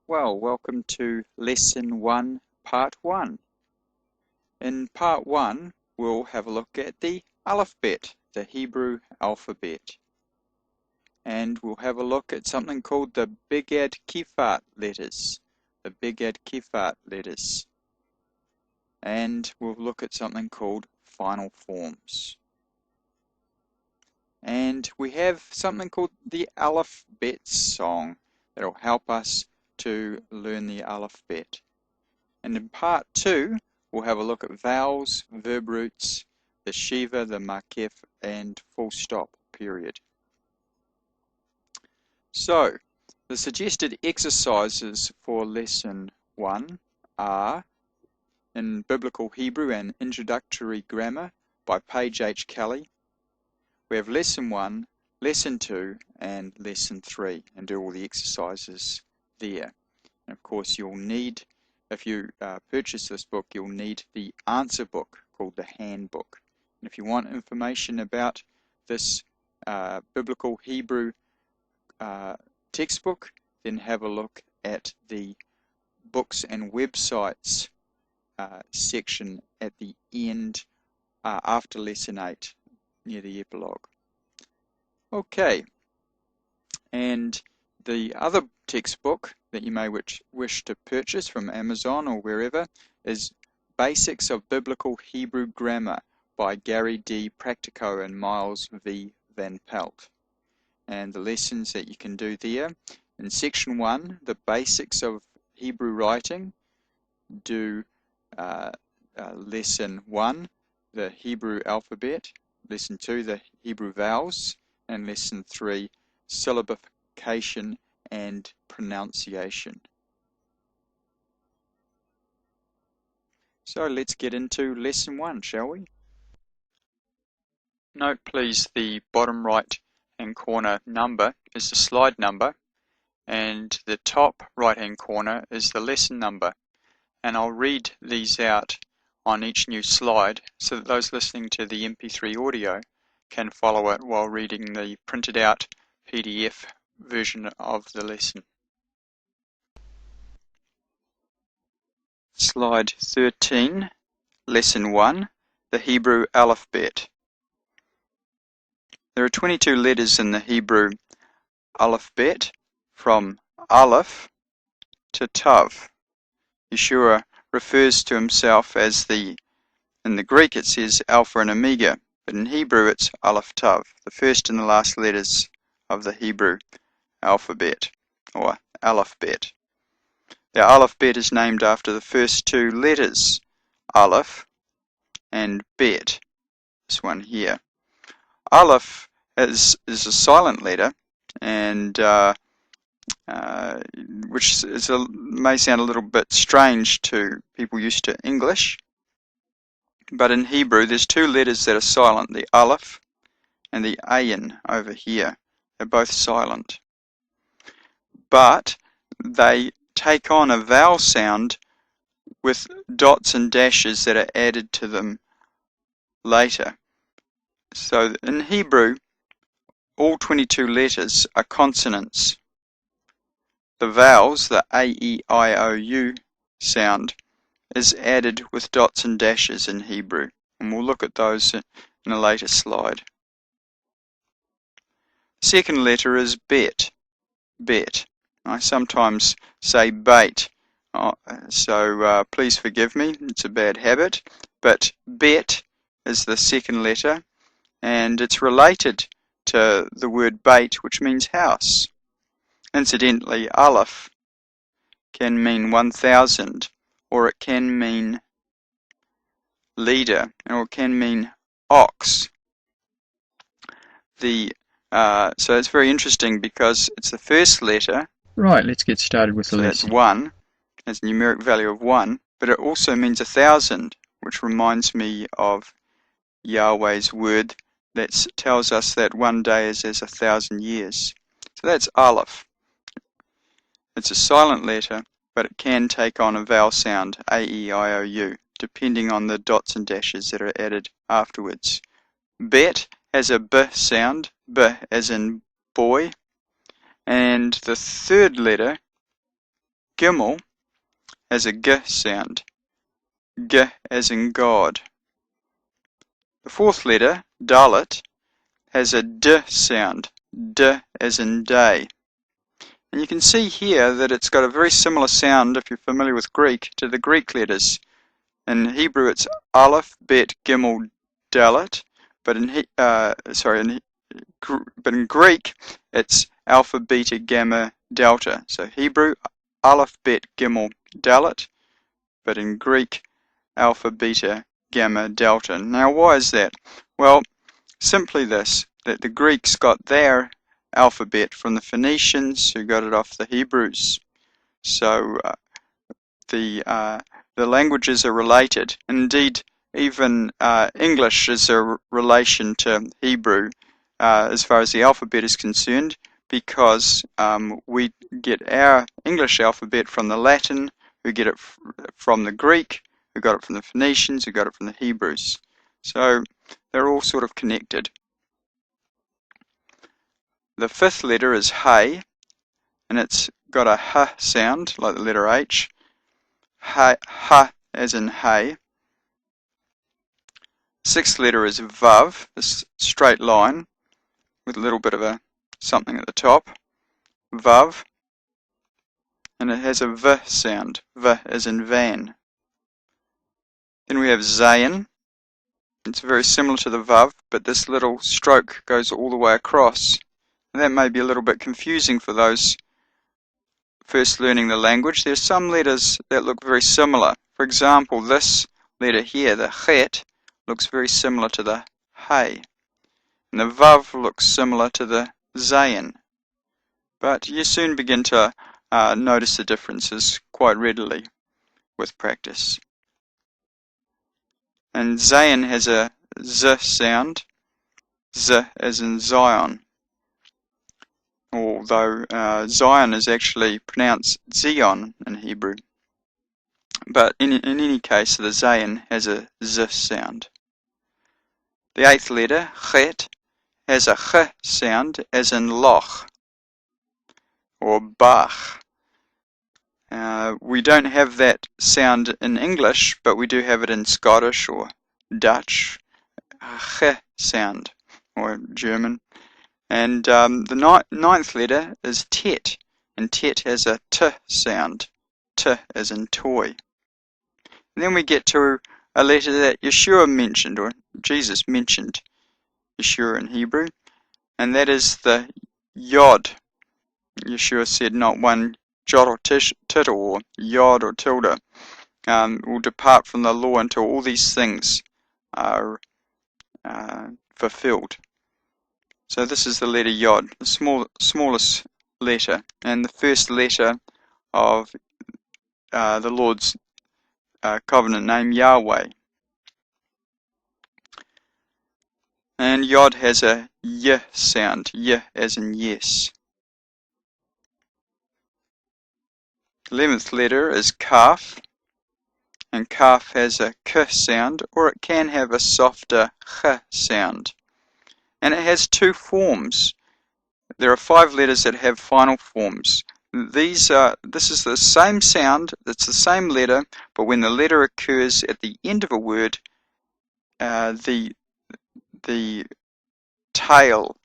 Well, welcome to Lesson 1, Part 1. In Part 1, we'll have a look at the alphabet, the Hebrew alphabet. And we'll have a look at something called the Begad Kefat letters. The Begad Kefat letters. And we'll look at something called final forms. And we have something called the alphabet song that'll help us to learn the alphabet. And in Part 2, we'll have a look at vowels, verb roots, the Shiva, the Makef, and full stop, period. So, the suggested exercises for Lesson 1 are in Biblical Hebrew and Introductory Grammar by Paige H. Kelly. We have Lesson 1, Lesson 2, and Lesson 3, and do all the exercises there. And of course, you'll need, if you purchase this book, you'll need the answer book called the Handbook. And if you want information about this Biblical Hebrew textbook, then have a look at the Books and Websites section at the end after Lesson 8, near the epilogue. Okay, and the other textbook that you may wish to purchase from Amazon or wherever is Basics of Biblical Hebrew Grammar by Gary D. Practico and Miles V. Van Pelt. And the lessons that you can do there. In Section 1, the Basics of Hebrew Writing, do Lesson 1, the Hebrew alphabet, Lesson 2, the Hebrew vowels, and Lesson 3, syllabification and pronunciation. So let's get into Lesson 1, shall we? Note please the bottom right hand corner number is the slide number, and the top right hand corner is the lesson number. And I'll read these out on each new slide so that those listening to the MP3 audio can follow it while reading the printed out PDF version of the lesson. Slide 13, Lesson 1, the Hebrew alphabet. There are 22 letters in the Hebrew alphabet from Aleph to Tav. Yeshua refers to himself as in the Greek it says Alpha and Omega, but in Hebrew it's Aleph Tav, the first and the last letters of the Hebrew alphabet, or alphabet. The alphabet is named after the first two letters, Aleph and Bet, this one here. Aleph is a silent letter, and which may sound a little bit strange to people used to English, but in Hebrew there's two letters that are silent, the Aleph and the Ayin over here. They're both silent, but they take on a vowel sound with dots and dashes that are added to them later. So in Hebrew, all 22 letters are consonants. The vowels, the A, E, I, O, U sound, is added with dots and dashes in Hebrew, and we'll look at those in a later slide. The second letter is Bet. Bet. I sometimes say bait, so please forgive me, it's a bad habit, but Bet is the second letter, and it's related to the word bait, which means house. Incidentally, Aleph can mean 1,000, or it can mean leader, or it can mean ox. So it's very interesting because it's the first letter. Right, let's get started with the lesson. That's 1, has a numeric value of 1, but it also means 1,000, which reminds me of Yahweh's word that tells us that one day is as 1,000 years. So that's Aleph. It's a silent letter, but it can take on a vowel sound, A, E, I, O, U, depending on the dots and dashes that are added afterwards. Bet has a B sound, B as in boy, and the third letter Gimel has a G sound. G as in God. The fourth letter, Dalet, has a D sound. D as in day. And you can see here that it's got a very similar sound, if you're familiar with Greek, to the Greek letters. In Hebrew it's Aleph, Bet, Gimel, Dalet, but in Greek it's Alpha, Beta, Gamma, Delta. So Hebrew, Aleph, Bet, Gimel, Dalet, but in Greek, Alpha, Beta, Gamma, Delta. Now why is that? Well, simply this, that the Greeks got their alphabet from the Phoenicians, who got it off the Hebrews. So the languages are related. Indeed, even English is a relation to Hebrew as far as the alphabet is concerned, because we get our English alphabet from the Latin, who get it from the Greek, who got it from the Phoenicians, who got it from the Hebrews. So they're all sort of connected. The fifth letter is Hey, and it's got a H sound, like the letter H. Ha as in hay. Sixth letter is Vav, this straight line with a little bit of a something at the top. Vav. And it has a V sound. V as in van. Then we have Zayin. It's very similar to the Vav, but this little stroke goes all the way across. And that may be a little bit confusing for those first learning the language. There's some letters that look very similar. For example, this letter here, the Chet, looks very similar to the Hey. And the Vav looks similar to the Zayin. But you soon begin to notice the differences quite readily with practice. And Zayin has a Z sound, Z as in Zion. Although Zion is actually pronounced Zion in Hebrew. But in any case, the Zayin has a Z sound. The eighth letter, Chet, has a Ch sound as in Loch or Bach. We don't have that sound in English, but we do have it in Scottish or Dutch, Ch sound, or German. And the ninth letter is Tet, and Tet has a T sound, T as in toy. And then we get to a letter that Yeshua mentioned, or Jesus mentioned, Yeshua in Hebrew, and that is the Yod. Yeshua said, not one jot or tittle, or yod or tilde, will depart from the law until all these things are fulfilled. So this is the letter Yod, the smallest letter, and the first letter of the Lord's covenant name, Yahweh. And Yod has a Y sound, Y as in yes. 11th letter is Kaf, and Kaf has a K sound, or it can have a softer Ch sound. And it has two forms. There are 5 letters that have final forms. This is the same sound, it's the same letter, but when the letter occurs at the end of a word, the tail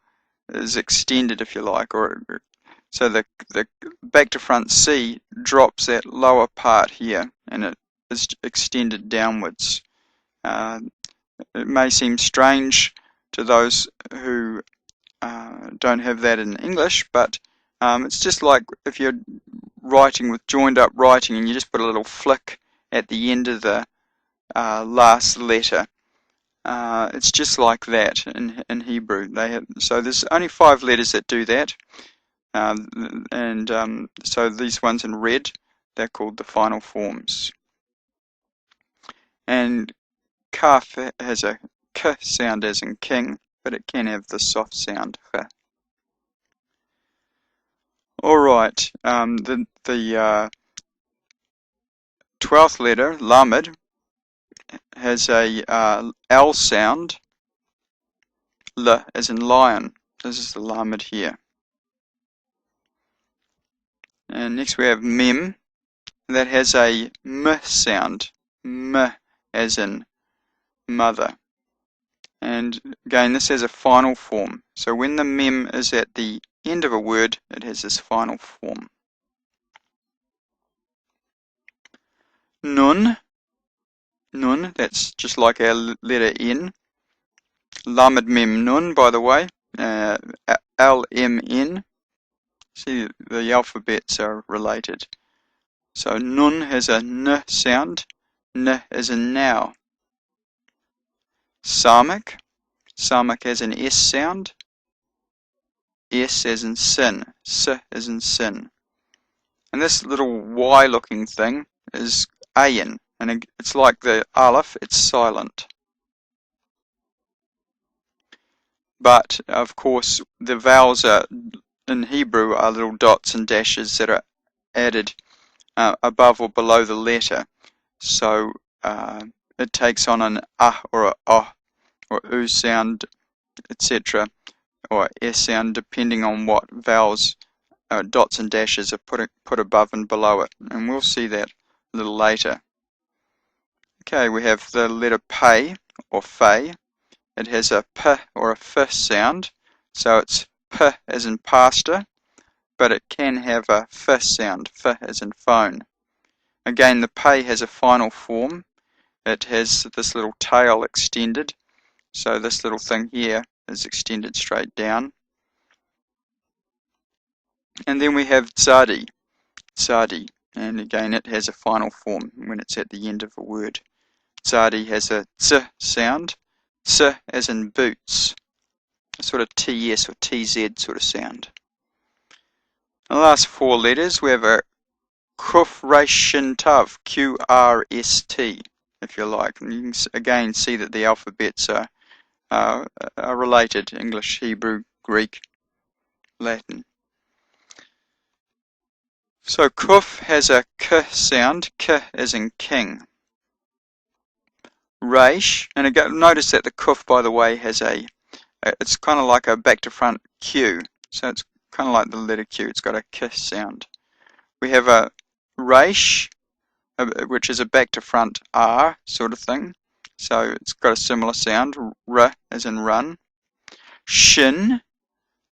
is extended, if you like, so the back to front C drops that lower part here, and it is extended downwards. It may seem strange to those who don't have that in English, but it's just like if you're writing with joined up writing and you just put a little flick at the end of the last letter. It's just like that in Hebrew. So there's only 5 letters that do that, so these ones in red, they're called the final forms. And Kaf has a K sound as in king, but it can have the soft sound Ch. Alright, the 12th letter, Lamed, has a L sound, L as in lion. This is the Lamed here. And next we have Mem, that has a m sound, m as in mother. And again, this has a final form. So when the mem is at the end of a word, it has this final form. Nun, nun, that's just like our letter N. Lamed mem nun, by the way, LMN. See, the alphabets are related. So nun has a n sound, n as in now. Samak, samak has an S sound, S as in sin, s as in sin. And this little Y looking thing is ayin, and it's like the aleph, it's silent. But of course the vowels are in Hebrew are little dots and dashes that are added above or below the letter. So it takes on an or a or u sound, etc., or s sound, depending on what vowels, dots and dashes are put above and below it. And we'll see that a little later. Okay, we have the letter pay or fay. It has a p or a f sound, so it's p as in pastor, but it can have a f sound, f as in phone. Again, the pay has a final form. It has this little tail extended, so this little thing here is extended straight down. And then we have tzadi, tzadi, and again it has a final form when it's at the end of a word. Tzadi has a ts sound, ts as in boots, a sort of ts or tz sort of sound. The last four letters, we have a kuf resh shin tav, QRST, if you like. And you can again see that the alphabets are related: English, Hebrew, Greek, Latin. So kuf has a k sound, k as in king. Resh, and again, notice that the kuf, by the way, has it's kind of like a back to front Q, so it's kind of like the letter Q, it's got a k sound. We have a resh, which is a back to front R sort of thing, so it's got a similar sound, r as in run. Shin,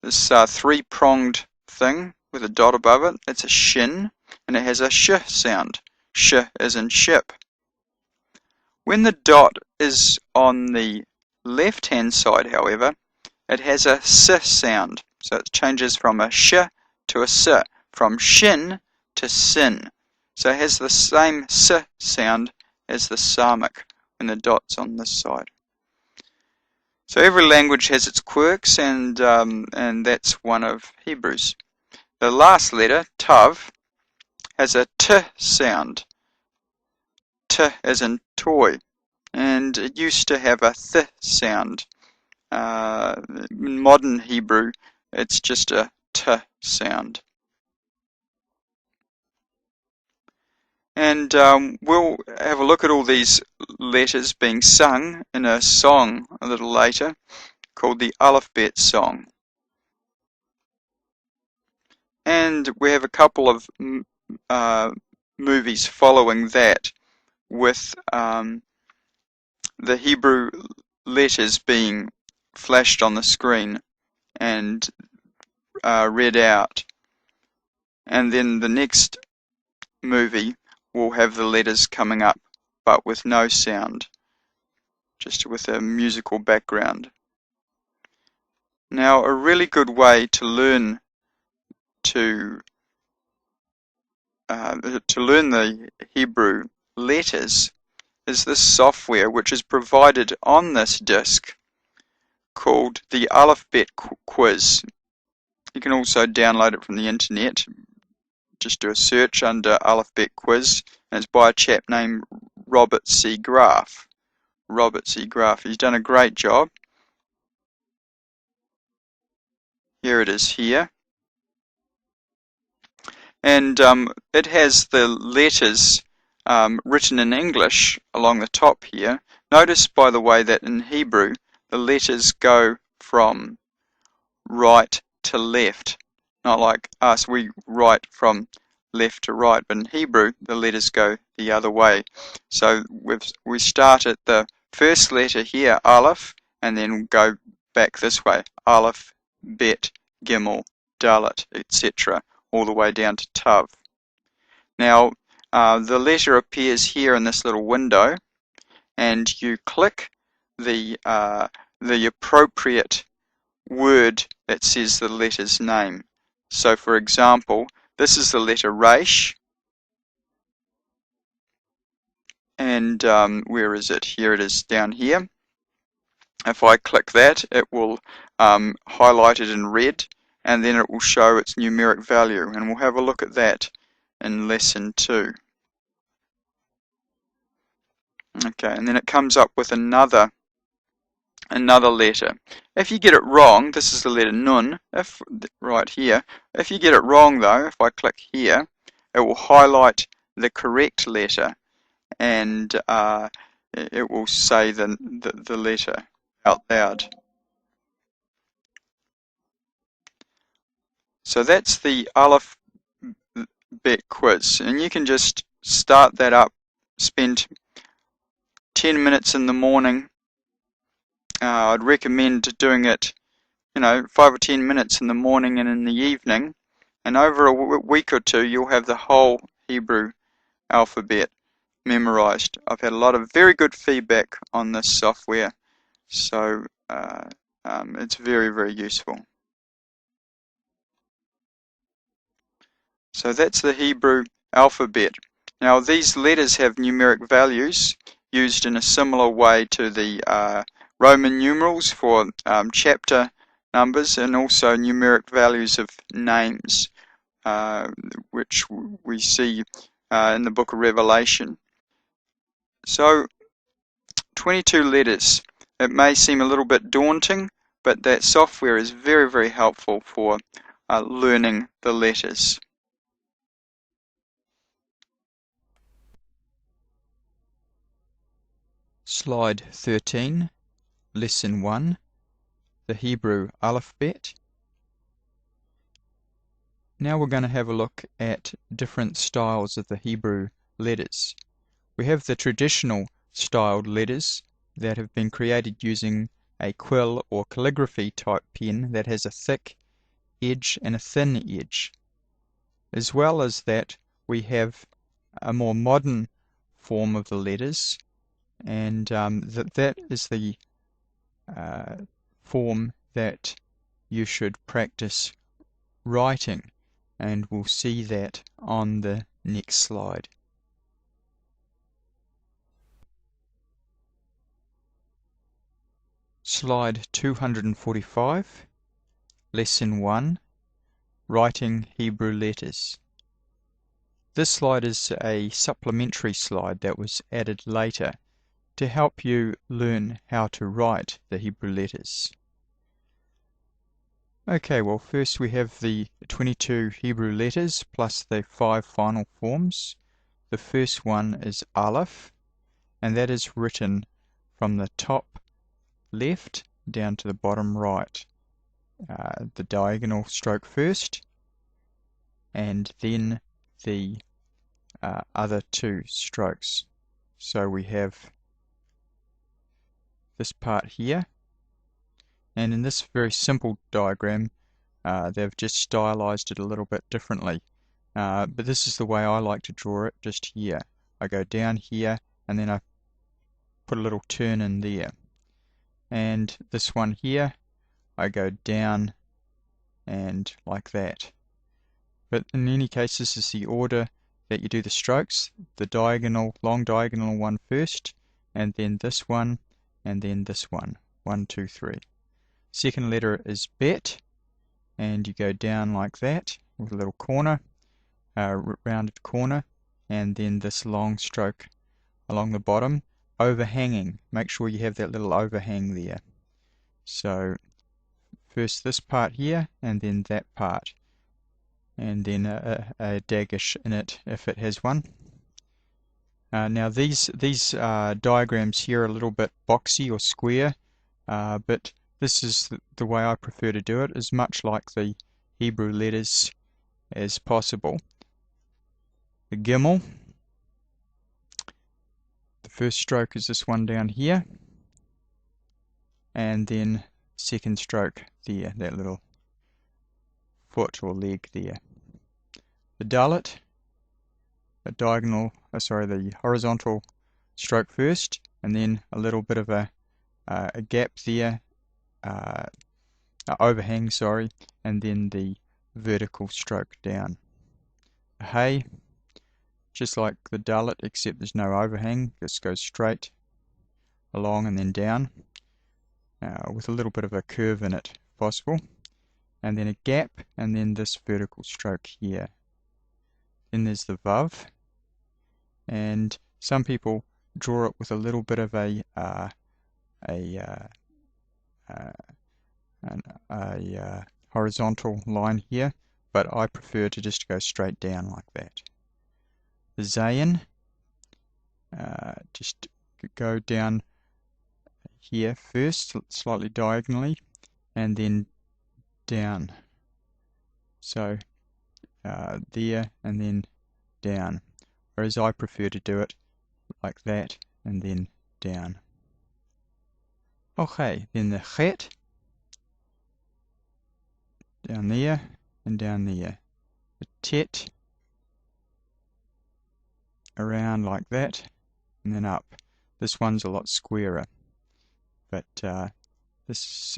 this three-pronged thing with a dot above it, it's a shin, and it has a sh sound, sh as in ship. When the dot is on the left-hand side, however, it has a s sound, so it changes from a sh to a s, from shin to sin. So it has the same s sound as the samak when the dot's on this side. So every language has its quirks, and that's one of Hebrew's. The last letter, tav, has a t sound, t as in toy, and it used to have a th sound. In modern Hebrew, it's just a t sound. And we'll have a look at all these letters being sung in a song a little later called the Alphabet Song. And we have a couple of movies following that with the Hebrew letters being flashed on the screen and read out. And then the next movie will have the letters coming up but with no sound, just with a musical background. Now, a really good way to learn the Hebrew letters is this software, which is provided on this disk, called the Alphabet Quiz. You can also download it from the internet. Just do a search under Alphabet Quiz, and it's by a chap named Robert C. Graf. Robert C. Graf. He's done a great job. Here it is here. And it has the letters written in English along the top here. Notice, by the way, that in Hebrew the letters go from right to left, not like us, we write from left to right, but in Hebrew the letters go the other way. So we start at the first letter here, Aleph, and then go back this way, Aleph, Bet, Gimel, Dalet, etc., all the way down to Tav. Now, the letter appears here in this little window, and you click the appropriate word that says the letter's name. So, for example, this is the letter Resh, and where is it? Here it is down here. If I click that, it will highlight it in red, and then it will show its numeric value, and we'll have a look at that in lesson 2. Okay, and then it comes up with another letter. If you get it wrong, this is the letter Nun, right here. If you get it wrong though, if I click here, it will highlight the correct letter, and it will say the letter out loud. So that's the Aleph Bet quiz, and you can just start that up, spend 10 minutes in the morning. I'd recommend doing it, 5 or 10 minutes in the morning and in the evening, and over a week or two you'll have the whole Hebrew alphabet memorized. I've had a lot of very good feedback on this software, so it's very, very useful. So that's the Hebrew alphabet. Now these letters have numeric values used in a similar way to the Roman numerals for chapter numbers, and also numeric values of names, which we see in the book of Revelation. So 22 letters. It may seem a little bit daunting, but that software is very, very helpful for learning the letters. Slide 13, Lesson 1, the Hebrew alphabet. Now we're going to have a look at different styles of the Hebrew letters. We have the traditional styled letters that have been created using a quill or calligraphy type pen that has a thick edge and a thin edge. As well as that, we have a more modern form of the letters, and that is the form that you should practice writing, and we'll see that on the next slide. Slide 245, Lesson 1, Writing Hebrew Letters. This slide is a supplementary slide that was added later to help you learn how to write the Hebrew letters. Okay, well first we have the 22 Hebrew letters plus the 5 final forms. The first one is Aleph, and that is written from the top left down to the bottom right. The diagonal stroke first, and then the other 2 strokes. So we have this part here, and in this very simple diagram they've just stylized it a little bit differently, but this is the way I like to draw it, just here. I go down here and then I put a little turn in there, and this one here I go down and like that. But in any case, this is the order that you do the strokes: the diagonal, long diagonal one first, and then this one, and then this one. 1, 2, 3. Second letter is Bet, and you go down like that with a little corner, rounded corner, and then this long stroke along the bottom, overhanging. Make sure you have that little overhang there. So first this part here, and then that part, and then a dash in it if it has one. Now these diagrams here are a little bit boxy or square, but this is the way I prefer to do it, as much like the Hebrew letters as possible. The Gimel. The first stroke is this one down here, and then second stroke there, that little foot or leg there. The Dalet, the horizontal stroke first, and then a little bit of a gap there, overhang, sorry, and then the vertical stroke down. The Hay, just like the Dalet, except there's no overhang, just goes straight along and then down, with a little bit of a curve in it if possible, and then a gap, and then this vertical stroke here. Then there's the Vav, and some people draw it with a little bit of a horizontal line here, but I prefer to just go straight down like that. The Zayin, just go down here first, slightly diagonally, and then down. So there and then down. Whereas I prefer to do it like that and then down. Okay, then the Chet, down there and down there. The Tet, around like that and then up. This one's a lot squarer, but this is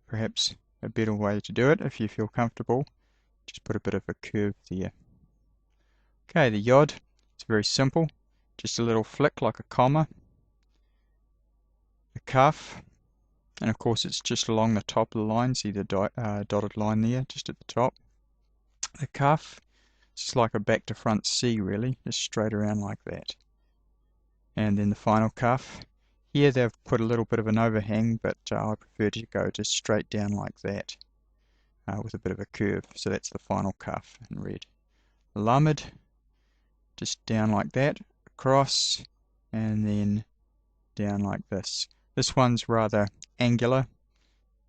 perhaps a better way to do it if you feel comfortable. Just put a bit of a curve there. Okay, the Yod, it's very simple, just a little flick like a comma. The Kaf, and of course it's just along the top of the line, see the dotted line there, just at the top. The Kaf, it's just like a back to front C really, just straight around like that. And then the final Kaf, here they've put a little bit of an overhang, but I prefer to go just straight down like that, with a bit of a curve. So that's the final Kaf in red. The Lamed, just down like that, across, and then down like this. This one's rather angular.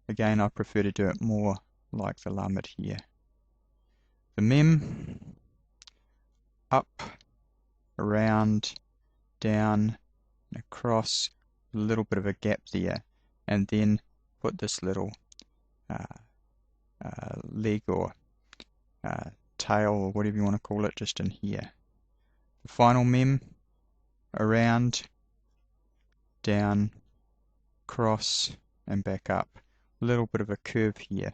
Again, I prefer to do it more like the Lamed here. The Mem, up, around, down, and across, a little bit of a gap there, and then put this little leg or tail or whatever you want to call it just in here. The final Mem, around, down, cross, and back up. A little bit of a curve here,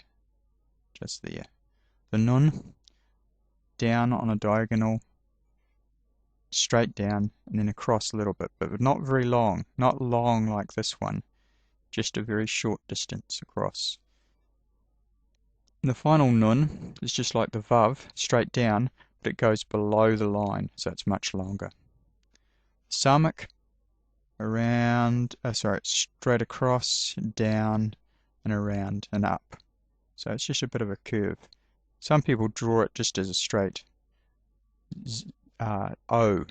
just there. The Nun, down on a diagonal, straight down, and then across a little bit, but not very long, not long like this one, just a very short distance across. And the final Nun is just like the Vav, straight down, but it goes below the line, so it's much longer. Samak, around, straight across, down, and around, and up. So it's just a bit of a curve. Some people draw it just as a straight O,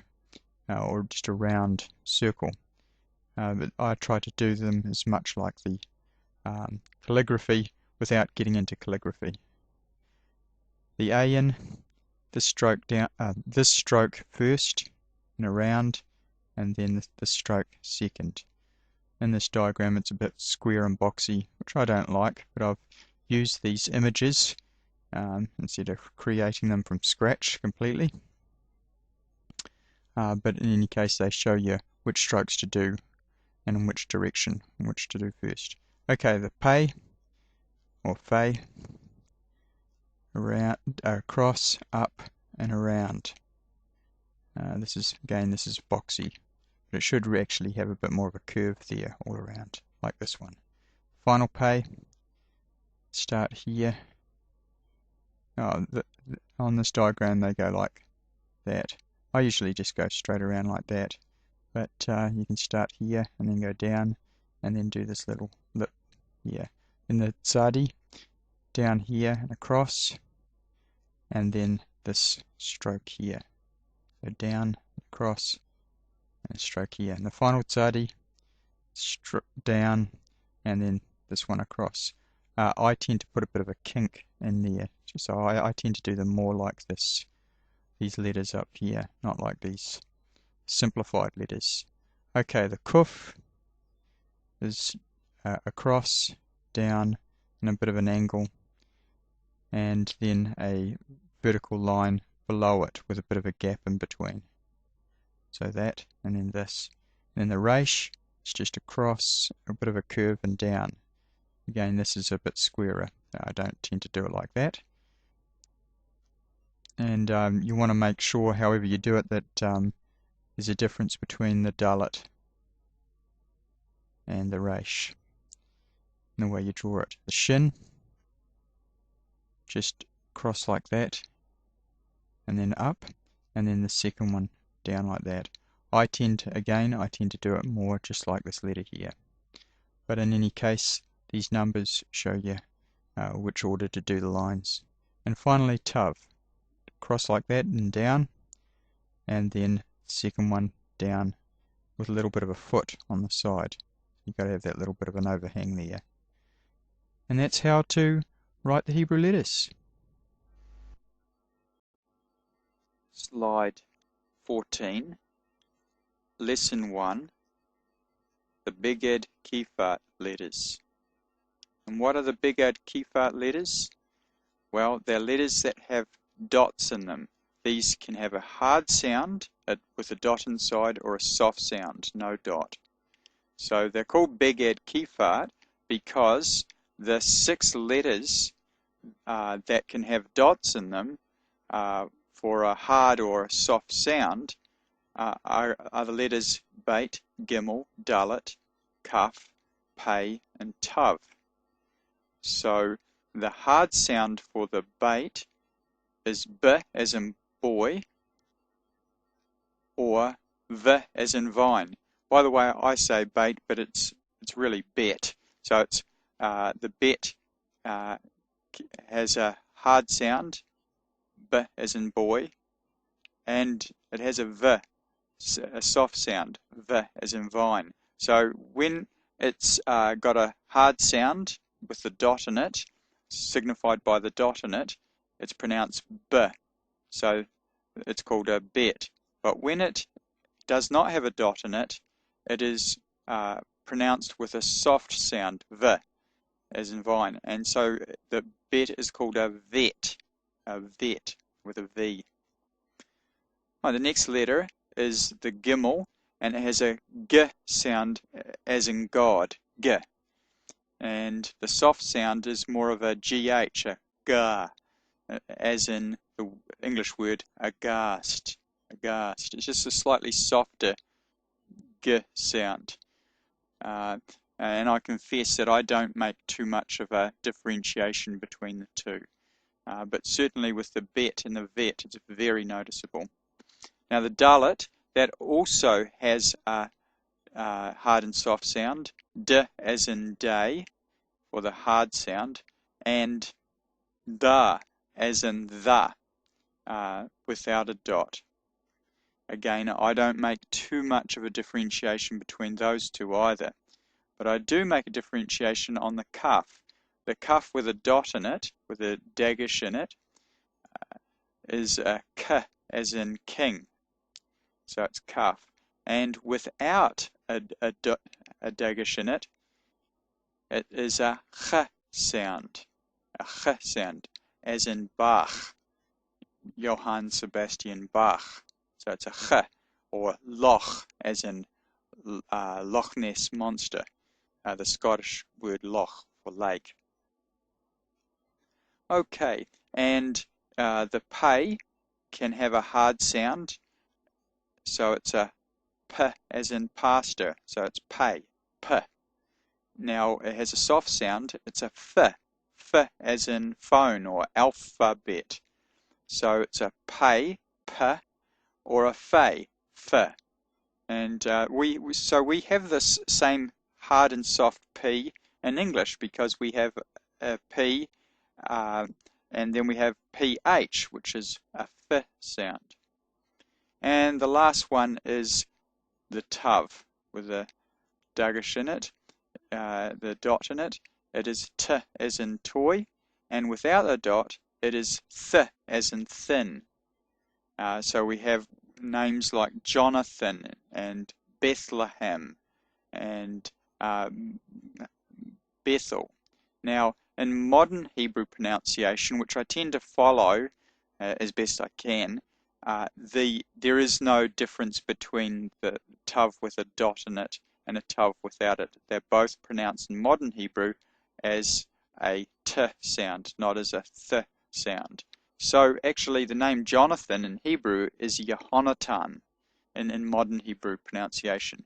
or just a round circle. But I try to do them as much like the calligraphy without getting into calligraphy. The Ayin, this stroke down, this stroke first and around, and then this stroke second. In this diagram it's a bit square and boxy, which I don't like, but I've used these images instead of creating them from scratch completely. But in any case they show you which strokes to do and in which direction, and which to do first. Okay, the Pei or Fei, around, across, up, and around. This is boxy, but it should actually have a bit more of a curve there all around, like this one. Final Pei, start here. On this diagram they go like that. I usually just go straight around like that, but you can start here and then go down and then do this little lip here. In the Tzadi, down here and across, and then this stroke here. So down, across, and a stroke here. And the final Tzadi, down, and then this one across. I tend to put a bit of a kink in there, so I tend to do them more like this these letters up here, not like these simplified letters. Okay, the kuf is across, down, and a bit of an angle, and then a vertical line below it with a bit of a gap in between. So that, and then this. And then the resh is just across, a bit of a curve and down. Again, this is a bit squarer. I don't tend to do it like that. And you want to make sure, however you do it, that there's a difference between the dalet and the resh in the way you draw it. The shin, just cross like that, and then up, and then the second one down like that. I tend to do it more just like this letter here. But in any case, these numbers show you which order to do the lines. And finally, tav. Cross like that and down, and then second one down with a little bit of a foot on the side. You've got to have that little bit of an overhang there. And that's how to write the Hebrew letters. Slide 14, Lesson 1, the Beged Kefat letters. And what are the Beged Kefat letters? Well, they're letters that have dots in them. These can have a hard sound with a dot inside, or a soft sound, no dot. So they're called Beged Kefat because the 6 letters that can have dots in them for a hard or a soft sound are the letters Beit, Gimel, Dalet, Kaf, Pei, and Tav. So the hard sound for the Beit is B as in boy, or V as in vine. By the way, I say Beit, but it's really Bet. So it's the Bet has a hard sound, B as in boy, and it has a V, a soft sound, V as in vine. So when it's got a hard sound with the dot in it, signified by the dot in it, it's pronounced B. So it's called a Bet. But when it does not have a dot in it, it is pronounced with a soft sound, V, as in vine. And so the Bet is called a Vet with a V. The next letter is the Gimel, and it has a G sound as in God, G. And the soft sound is more of a GH, a Ga, as in the English word aghast. Aghast. It's just a slightly softer G sound. And I confess that I don't make too much of a differentiation between the two. But certainly with the Bet and the Vet, it's very noticeable. Now the Dalet, that also has a hard and soft sound, D as in day, for the hard sound, and Da as in the, without a dot. Again, I don't make too much of a differentiation between those two either, but I do make a differentiation on the Kaf. The Kaf with a dot in it, with a dagesh in it, is a K as in king. So it's Kaf. And without a dagesh in it, it is a Ch sound. A Ch sound, as in Bach. Johann Sebastian Bach. So it's a Ch, or Loch, as in Loch Ness Monster. The Scottish word loch for lake. Okay, and the Pei can have a hard sound, so it's a P as in pastor, so it's Pei, P. Now it has a soft sound, it's a F, F as in phone or alphabet. So it's a Pei, P, or a Fei, F. And we have this same hard and soft P in English, because we have a P and then we have PH, which is a F sound. And the last one is the Tav, with a dagesh in it, the dot in it. It is T as in toy, and without a dot, it is Th as in thin. So we have names like Jonathan and Bethlehem and Bethel. Now, in modern Hebrew pronunciation, which I tend to follow as best I can, there is no difference between the tav with a dot in it and a tav without it. They're both pronounced in modern Hebrew as a t sound, not as a th sound. So actually the name Jonathan in Hebrew is Yehonatan in modern Hebrew pronunciation.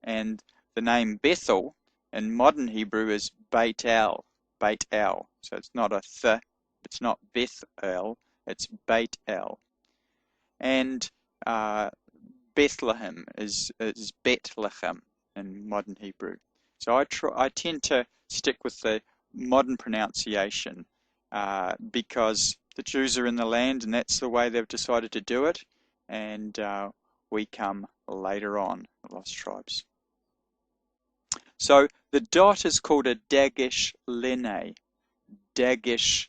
And the name Bethel in modern Hebrew is Beit El. Beit El. So it's not a th, it's not Beth El, it's Beit El. And Bethlehem is Betlehem in modern Hebrew. So I tend to stick with the modern pronunciation because the Jews are in the land and that's the way they've decided to do it. And we come later on, the lost tribes. So the dot is called a dagesh lene. Dagesh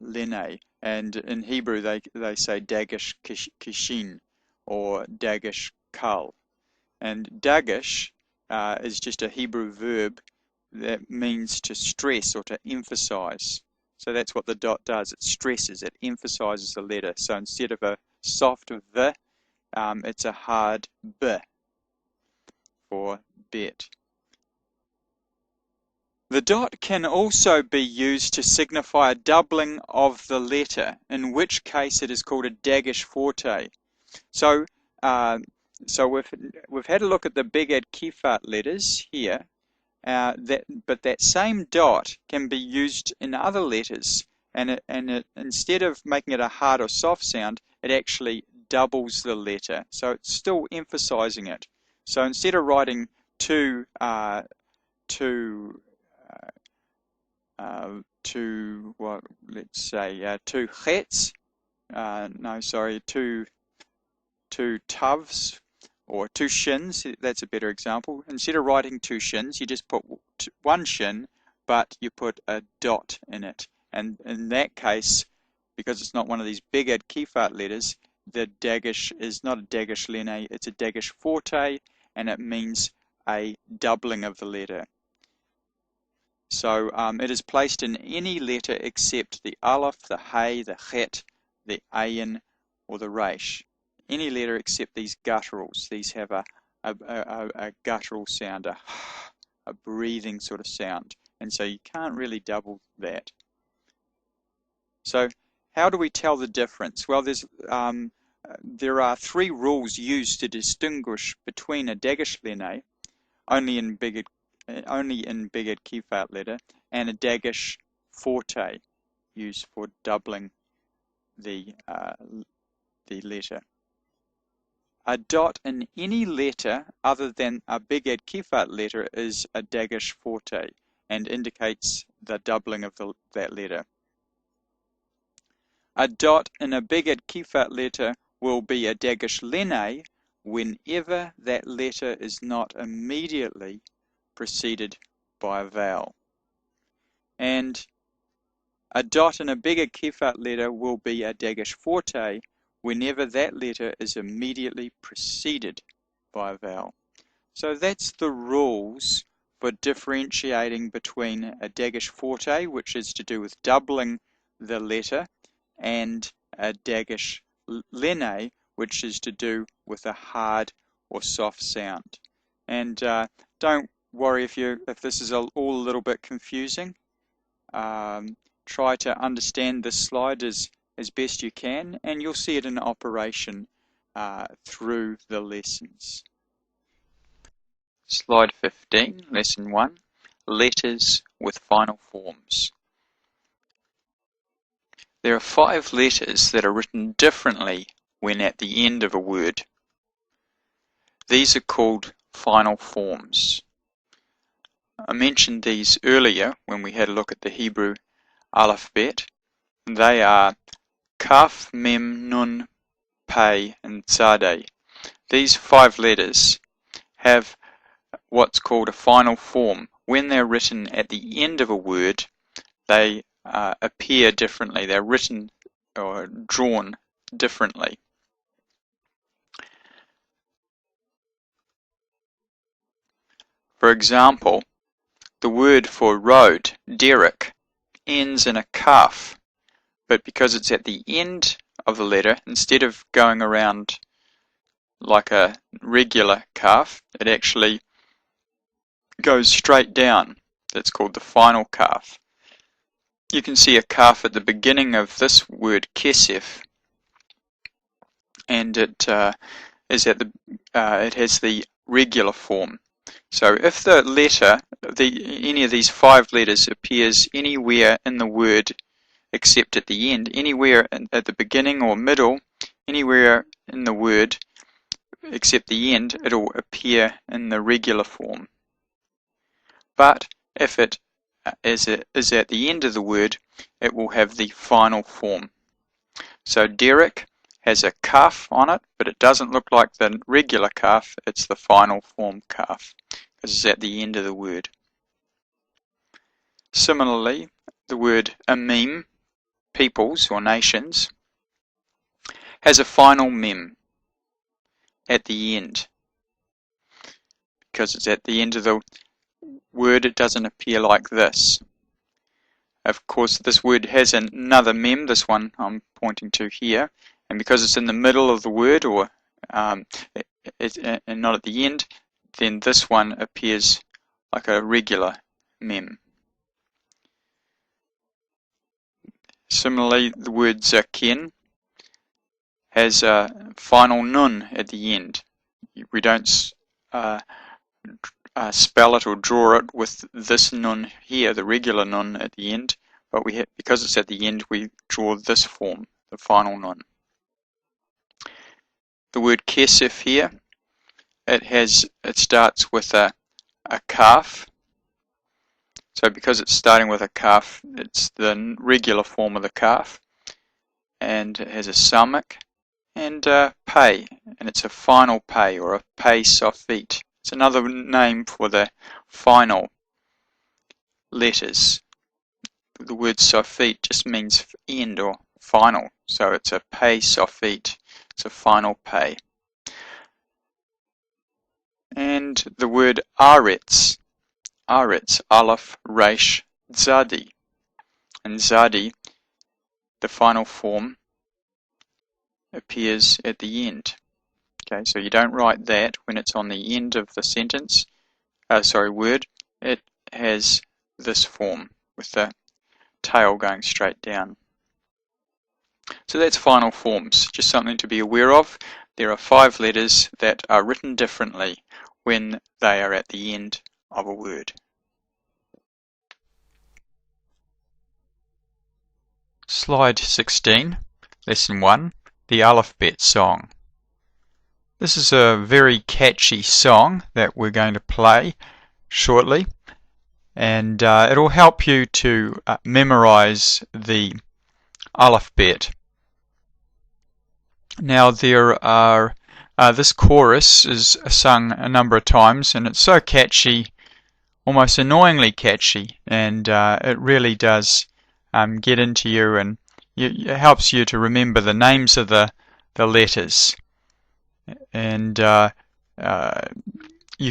lene. And in Hebrew they say dagesh kishin or dagesh kal. And dagesh is just a Hebrew verb that means to stress or to emphasize. So that's what the dot does. It stresses, it emphasizes the letter. So instead of a soft v, it's a hard b for bet. The dot can also be used to signify a doubling of the letter, in which case it is called a dagesh forte. So we've had a look at the Beged Kefat letters here, but that same dot can be used in other letters, and it instead of making it a hard or soft sound, it actually doubles the letter. So it's still emphasizing it. So instead of writing two chets, two tavs, or two shins, that's a better example. Instead of writing two shins, you just put one shin, but you put a dot in it. And in that case, because it's not one of these Beged Kefat letters, the dagesh is not a dagesh lene, it's a dagesh forte, and it means a doubling of the letter. So it is placed in any letter except the aleph, the hay, the chet, the ayin, or the resh. Any letter except these gutturals. These have a guttural sound, a breathing sort of sound. And so you can't really double that. So how do we tell the difference? Well, there are three rules used to distinguish between a dagesh lene, only in Beged Kefat letter, and a dagesh forte, used for doubling the letter. A dot in any letter other than a Beged Kefat letter is a dagesh forte and indicates the doubling of that letter. A dot in a Beged Kefat letter will be a dagesh lene whenever that letter is not immediately preceded by a vowel. And a dot in a Beged Kefat letter will be a dagesh forte whenever that letter is immediately preceded by a vowel. So that's the rules for differentiating between a dagesh forte, which is to do with doubling the letter, and a dagesh lene, which is to do with a hard or soft sound. And don't worry if this is all a little bit confusing. Try to understand this slide as best you can, and you'll see it in operation through the lessons. Slide 15, Lesson 1, Letters with Final Forms. There are 5 letters that are written differently when at the end of a word. These are called final forms. I mentioned these earlier when we had a look at the Hebrew alphabet. They are Kaf, Mem, Nun, Pei, and Tzadeh. These 5 letters have what's called a final form. When they're written at the end of a word, they appear differently. They're written or drawn differently. For example, the word for road, derrick, ends in a kaf, but because it's at the end of the letter, instead of going around like a regular kaf, it actually goes straight down. That's called the final kaf. You can see a kaf at the beginning of this word kesef, and it is at the it has the regular form. So if the letter, any of these 5 letters appears anywhere in the word except at the end, anywhere at the beginning or middle, anywhere in the word except the end, it'll appear in the regular form. But if it is at the end of the word, it will have the final form. So derrick has a kaf on it, but it doesn't look like the regular kaf, it's the final form kaf, because it's at the end of the word. Similarly, the word amim, peoples or nations, has a final mem at the end. Because it's at the end of the word, it doesn't appear like this. Of course, this word has another mem, this one I'm pointing to here, and because it's in the middle of the word or and not at the end, then this one appears like a regular mem. Similarly, the word zaken has a final nun at the end. We don't spell it or draw it with this nun here, the regular nun at the end, but because it's at the end, we draw this form, the final nun. The word kesef here, it starts with a kaf. So because it's starting with a kaf, it's the regular form of the kaf, and it has a samak and a pei, and it's a final pei or a pei sofit. It's another name for the final letters. The word sofit just means end or final, so it's a pei sofit. It's a final pei. And the word aretz, aleph, resh, zadi. And zadi, the final form, appears at the end. Okay, so you don't write that when it's on the end of the sentence, word. It has this form with the tail going straight down. So that's final forms, just something to be aware of. There are 5 letters that are written differently when they are at the end of a word. Slide 16, Lesson 1, the Alphabet Song. This is a very catchy song that we're going to play shortly, and it'll help you to memorize the alphabet. Now there are this chorus is sung a number of times, and it's so catchy, almost annoyingly catchy, and it really does get into you, and it helps you to remember the names of the letters. And you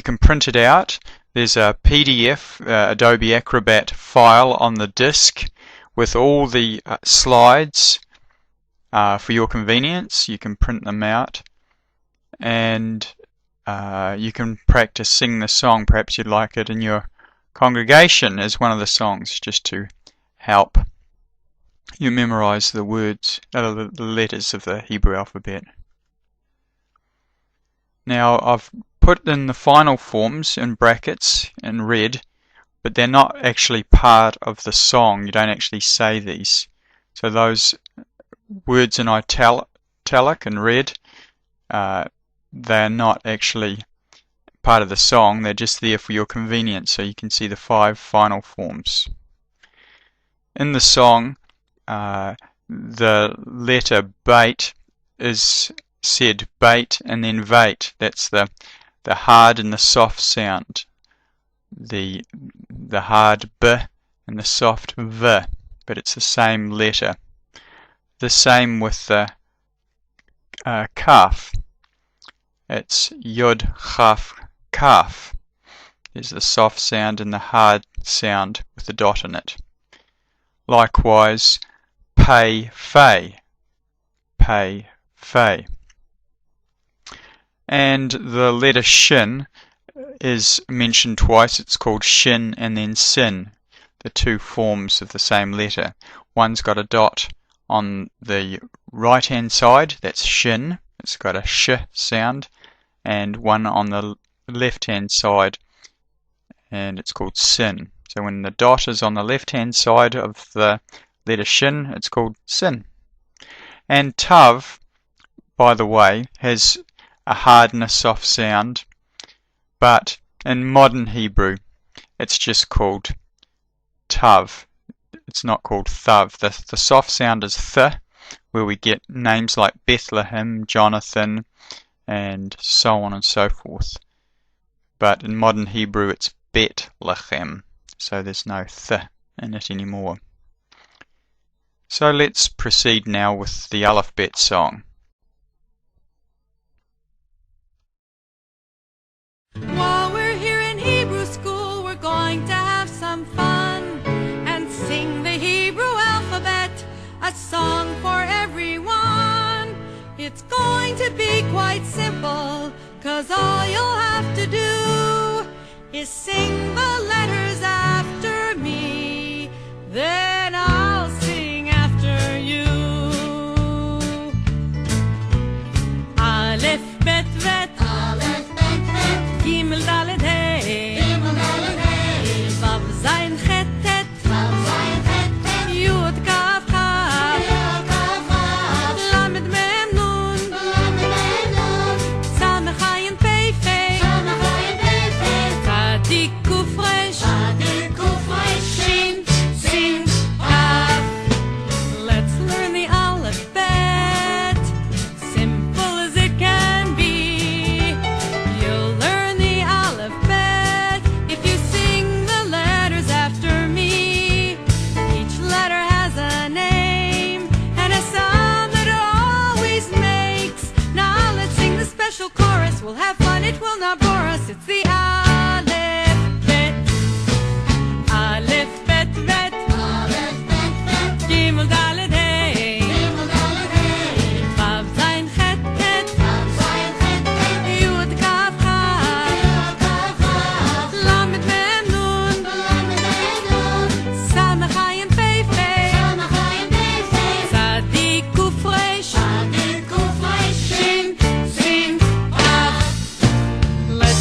can print it out. There's a PDF, Adobe Acrobat file on the disk with all the slides for your convenience. You can print them out, and you can practice singing the song. Perhaps you'd like it in your congregation as one of the songs, just to help you memorize the words, the letters of the Hebrew alphabet. Now I've put in the final forms in brackets in red, but they're not actually part of the song. You don't actually say these. So those words in italic and red, they're not actually part of the song. They're just there for your convenience, so you can see the 5 final forms. In the song, the letter bait is said bait and then vait. That's the hard and the soft sound. The hard b and the soft v, but it's the same letter. The same with the kaf. It's yod chaf kaf. There's the soft sound and the hard sound with the dot in it. Likewise, pay, fay. Pay, fay. And the letter shin is mentioned twice. It's called shin and then sin, the two forms of the same letter. One's got a dot on the right hand side, that's shin, it's got a sh sound, and one on the left hand side, and it's called sin. So when the dot is on the left hand side of the letter shin, it's called sin. And tav, by the way, has a hard and a soft sound, but in modern Hebrew it's just called tav. It's not called thav. The soft sound is th, where we get names like Bethlehem, Jonathan, and so on and so forth. But in modern Hebrew it's Bet-lechem, so there's no th in it anymore. So let's proceed now with the Aleph Bet song. While we're here in Hebrew school, we're going to have some fun and sing the Hebrew alphabet, a song for everyone. It's going to be quite simple, 'cause all you'll have to do is sing the letters after me, then I'll sing after you. Aleph, Bet, Vet, Gimel, Dalet, Hey, Vav, Zayin, Chet, Tet, Yud, Kaf, Chaf, Lamed, Mem, Nun, Samech, Ayin, Pei, Fei, Tzadik, Kuf, Resh, Shin, Sin, Kaf. Let's learn the alphabet, simple as it can be. You'll learn the alphabet if you sing the letters after me. Each letter has a name and a sound that it always makes. Now let's sing the special chorus. We'll have fun, it will not bore us. It's the alphabet. Alphabet, vet. Gimel, Dalet, Hey. Vav, Zayin, Chet, Tet. Yud, Kaf, Chaf. Lamed, Mem, Nun. Samech, Ayin, Pei, Fei. Tzadik, Kuf, Resh. Shin, Sin, Kaf. Let's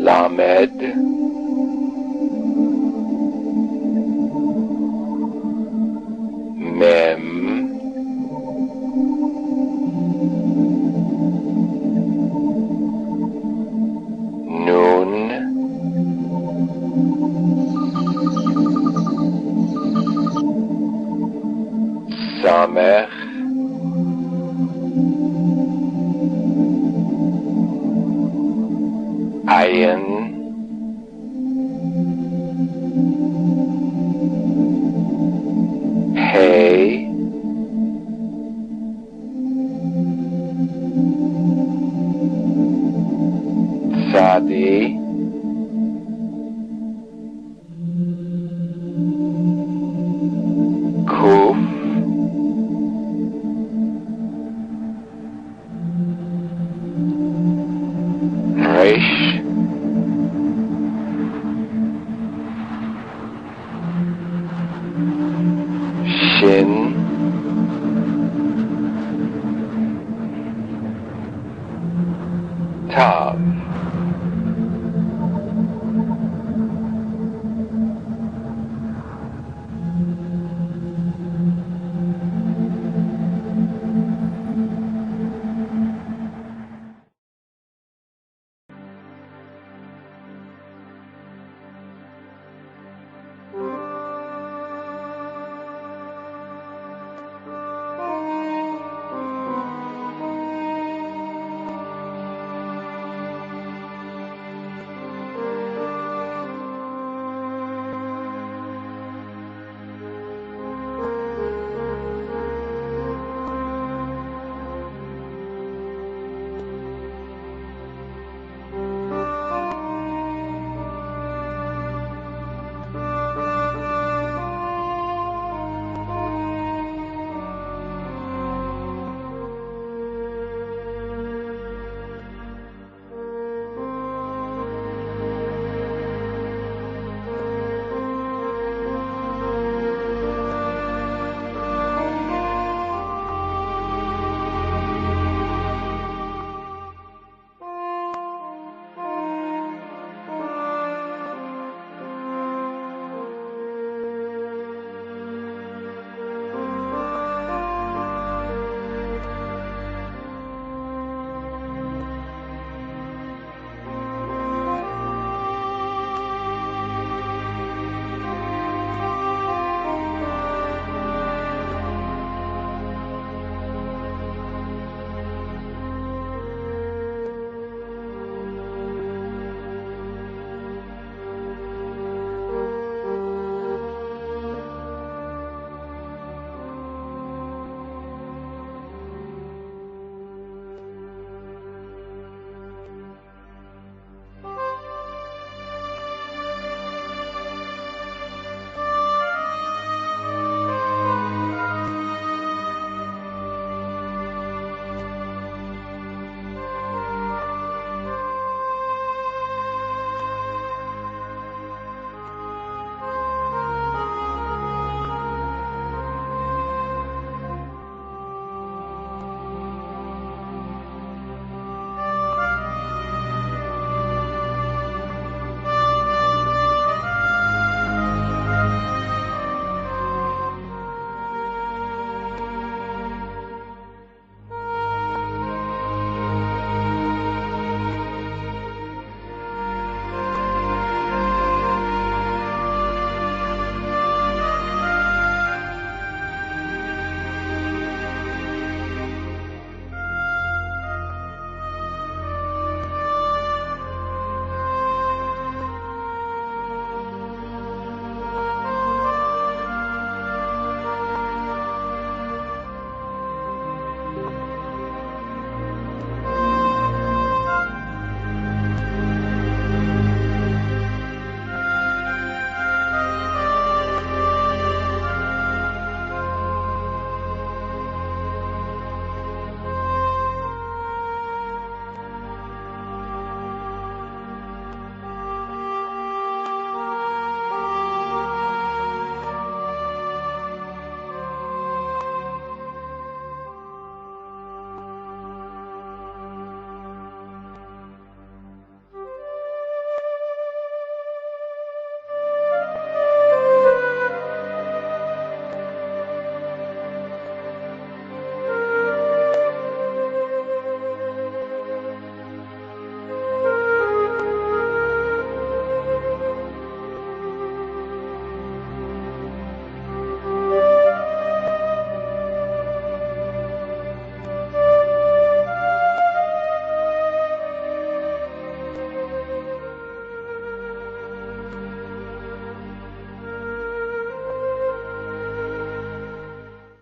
Lamed, Mem, Nun, Samech, Ayin, Hey, Tzadi, Kuf, Resh, Shin, Tav.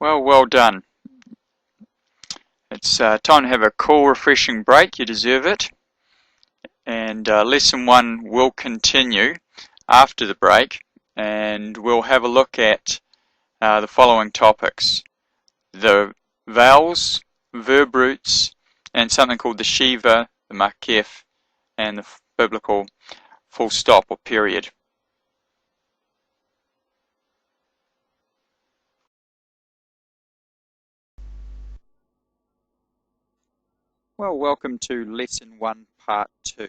Well done. It's time to have a cool, refreshing break. You deserve it. And lesson 1 will continue after the break, and we'll have a look at the following topics: the vowels, verb roots, and something called the Shiva, the Makif, and the biblical full stop or period. Well, welcome to Lesson 1, Part 2.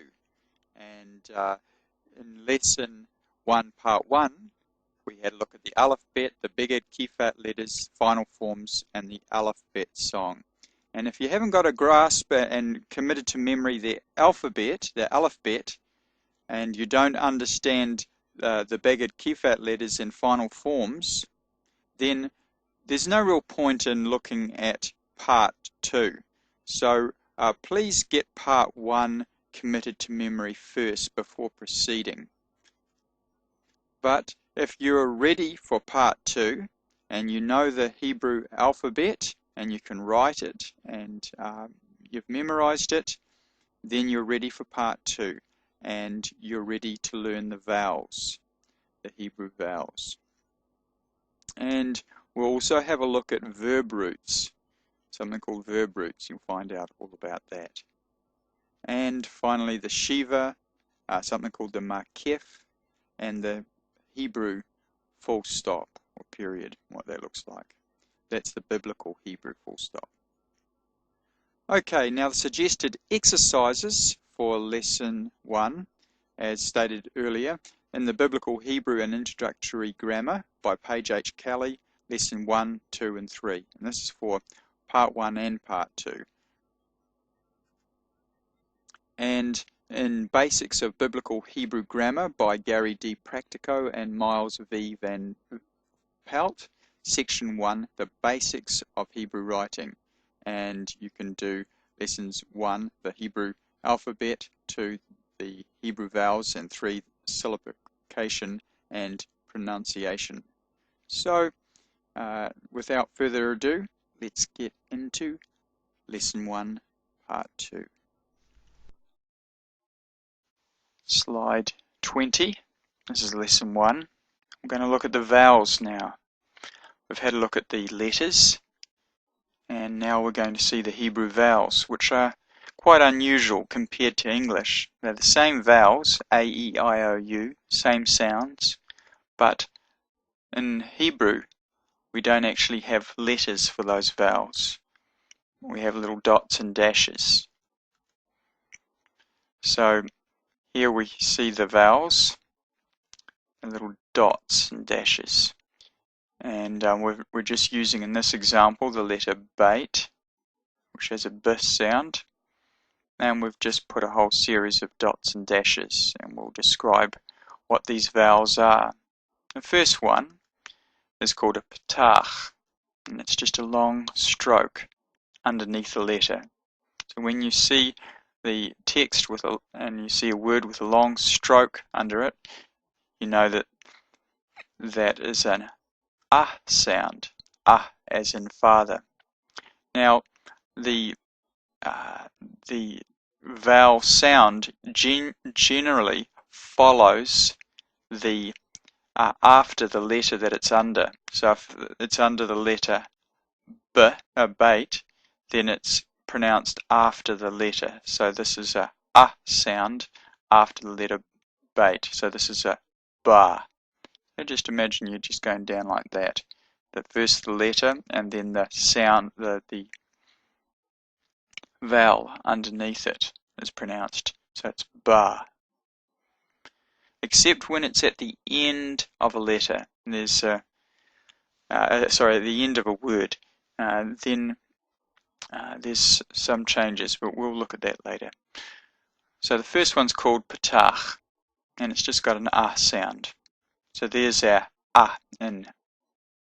And in Lesson 1, Part 1, we had a look at the alphabet, the Beged Kifat letters, final forms, and the alphabet song. And if you haven't got a grasp and committed to memory the alphabet, and you don't understand the Beged Kifat letters and final forms, then there's no real point in looking at Part 2. So please get Part 1 committed to memory first before proceeding. But if you're ready for Part 2 and you know the Hebrew alphabet and you can write it and you've memorized it, then you're ready for Part 2 and you're ready to learn the vowels, the Hebrew vowels. And we'll also have a look at verb roots, something called verb roots. You'll find out all about that. And finally the Shiva, something called the Makif, and the Hebrew full stop or period, what that looks like. That's the biblical Hebrew full stop. Okay, now the suggested exercises for Lesson 1, as stated earlier, in the Biblical Hebrew and Introductory Grammar by Paige H. Kelly, Lesson 1, 2 and 3. And this is for Part 1 and Part 2. And in Basics of Biblical Hebrew Grammar by Gary D. Practico and Miles V. Van Pelt, Section 1, the Basics of Hebrew Writing. And you can do Lessons 1, the Hebrew alphabet, 2, the Hebrew vowels, and 3, syllabification and pronunciation. So, without further ado, let's get into Lesson 1, Part 2. Slide 20. This is Lesson 1. I'm going to look at the vowels now. We've had a look at the letters, and now we're going to see the Hebrew vowels, which are quite unusual compared to English. They're the same vowels, A, E, I, O, U, same sounds, but in Hebrew we don't actually have letters for those vowels. We have little dots and dashes. So here we see the vowels, and little dots and dashes. And we're just using in this example the letter Beit, which has a B sound. And we've just put a whole series of dots and dashes, and we'll describe what these vowels are. The first one is called a petach, and it's just a long stroke underneath the letter. So when you see the text and you see a word with a long stroke under it, you know that that is an ah sound, ah as in father. Now the vowel sound generally follows the after the letter that it's under. So if it's under the letter B, bait, then it's pronounced after the letter. So this is a sound after the letter bait. So this is a ba. So just imagine you're just going down like that. First the letter and then the sound, the vowel underneath it is pronounced. So it's ba. Except when it's at the end of a letter. There's at the end of a word. Then there's some changes, but we'll look at that later. So the first one's called petach, and it's just got an ah sound. So there's our ah in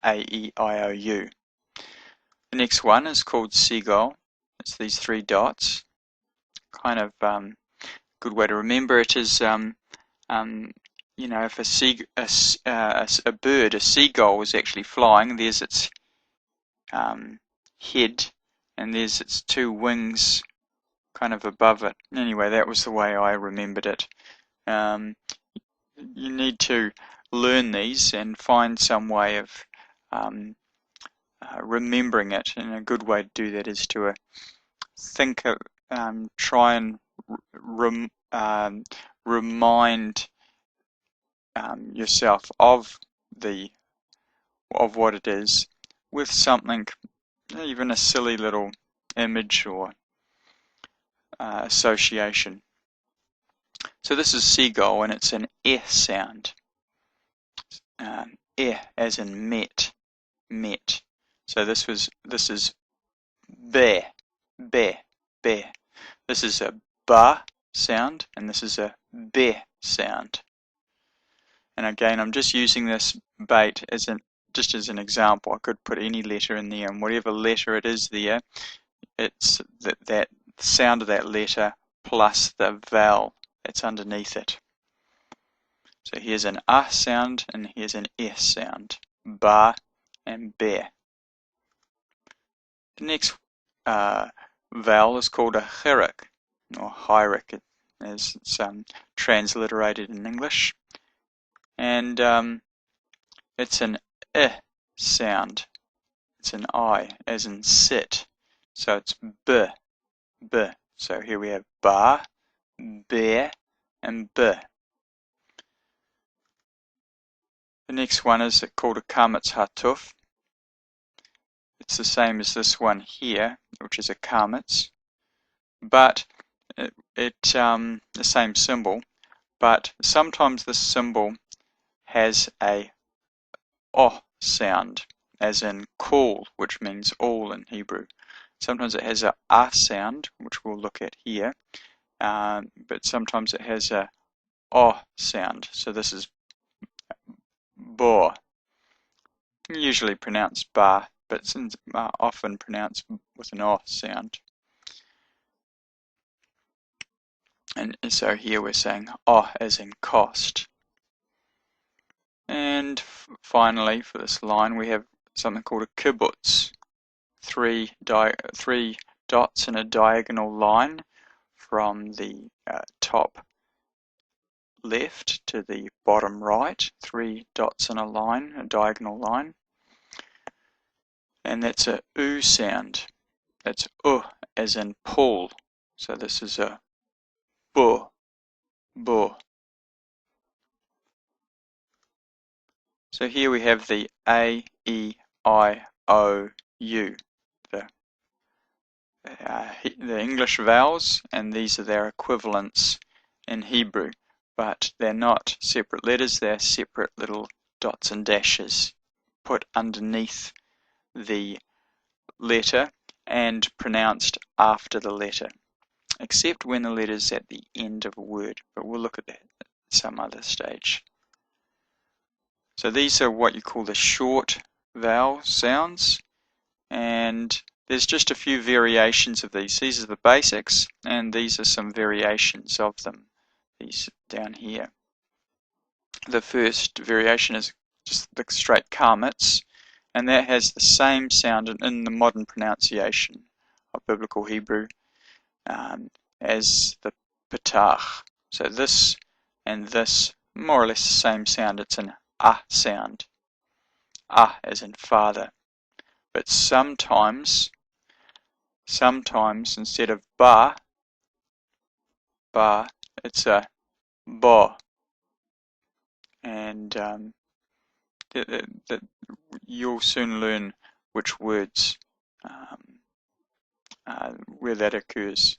A-E-I-O-U. The next one is called seagull. It's these 3 dots. Kind of good way to remember it is, you know, if a bird, a seagull, was actually flying, there's its head, and there's its two wings kind of above it. Anyway, that was the way I remembered it. You need to learn these and find some way of remembering it, and a good way to do that is to think of, try and remind yourself of what it is with something, even a silly little image or association. So this is seagull, and it's an sound. As in met. So this is bear. This is a ba sound, and this is a be sound. And again, I'm just using this bait just as an example. I could put any letter in there, and whatever letter it is there, it's that sound of that letter plus the vowel that's underneath it. So here's an sound, and here's an sound. Ba and bear. The next vowel is called a chirik, or hirik, as it's transliterated in English. And it's an sound. It's an I, as in sit. So it's b. So here we have ba, bear, and b. The next one is called a kametz hatuf. It's the same as this one here, which is a kametz, but the same symbol. But sometimes this symbol has a oh sound, as in call, which means all in Hebrew. Sometimes it has a sound, which we'll look at here, but sometimes it has a oh sound. So this is bo, usually pronounced ba, but it's often pronounced with an oh sound. And so here we're saying oh as in cost. And finally, for this line, we have something called a kibbutz. Three dots in a diagonal line from the top left to the bottom right. 3 dots in a line, a diagonal line. And that's a u sound. That's as in pull. So this is a bo. So here we have the A, E, I, O, U, the English vowels, and these are their equivalents in Hebrew, but they're not separate letters, they're separate little dots and dashes put underneath the letter and pronounced after the letter, except when the letter's at the end of a word, but we'll look at that at some other stage. So these are what you call the short vowel sounds, and there's just a few variations of these. These are the basics, and these are some variations of them, these down here. The first variation is just the straight kametz, and that has the same sound in the modern pronunciation of Biblical Hebrew as the petach. So this and this, more or less the same sound. It's an sound. As in father. But sometimes instead of ba, it's a bo. And you'll soon learn which words where that occurs.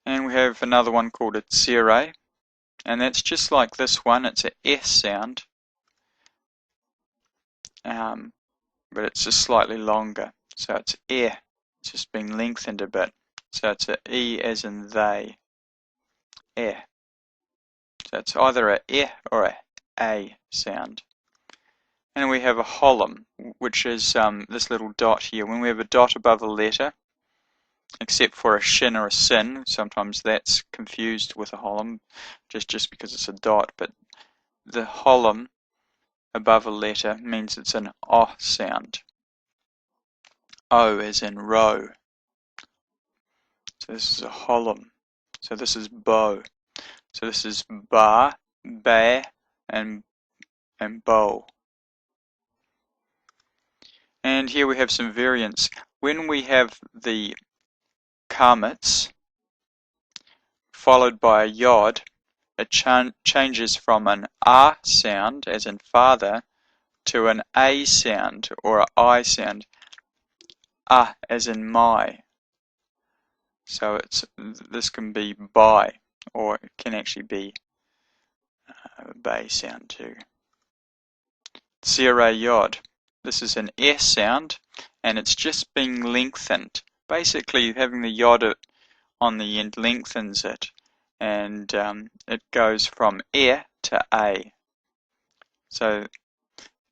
And we have another one called a tsere, and that's just like this one. It's a S sound, but it's just slightly longer. So it's it's just been lengthened a bit. So it's a E as in they, So it's either a or a sound. And we have a holum, which is this little dot here. When we have a dot above a letter, except for a shin or a sin, sometimes that's confused with a holum, just because it's a dot. But the holum above a letter means it's an sound. O as in row. So this is a holum. So this is bow. So this is ba, ba, and bow. And here we have some variants. When we have the kamits followed by a yod, it changes from an a sound, as in father, to an a sound or an I sound, a as in my. So this can be by, or it can actually be a bay sound too. Zera yod. This is an S sound, and it's just being lengthened. Basically, having the yod on the end lengthens it, and it goes from to a. So it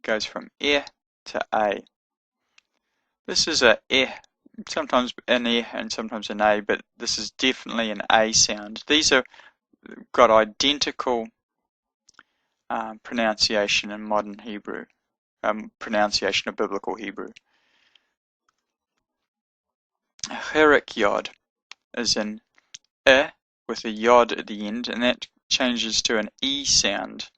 goes from to a. This is a sometimes an and sometimes an a, but this is definitely an a sound. These are got identical pronunciation in modern Hebrew, pronunciation of biblical Hebrew. Cherik yod is an with a yod at the end, and that changes to an e sound.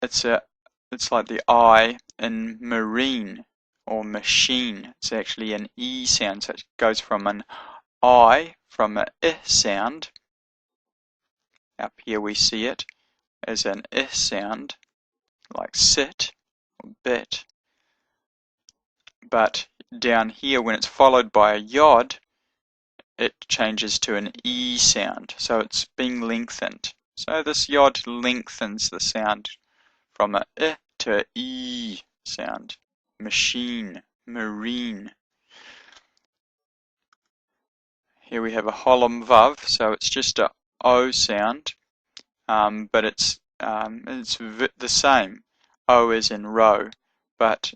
It's like the I in marine or machine. It's actually an e sound, so it goes from an I, from an sound. Up here we see it as an sound, like sit or bit. But down here, when it's followed by a yod, it changes to an e sound, so it's being lengthened. So this yod lengthens the sound from a to a e sound. Machine, marine. Here we have a holum vav, so it's just a o sound, but it's the same. O as in row, but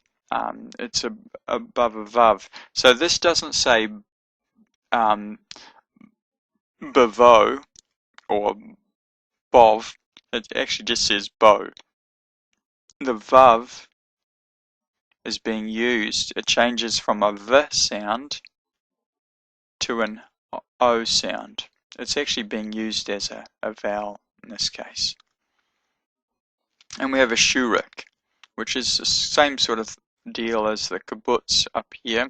it's above a vav. So this doesn't say bavo or bov, it actually just says bow. The vav is being used, it changes from a v sound to an o sound. It's actually being used as a vowel in this case. And we have a shurik, which is the same sort of deal as the kibbutz up here.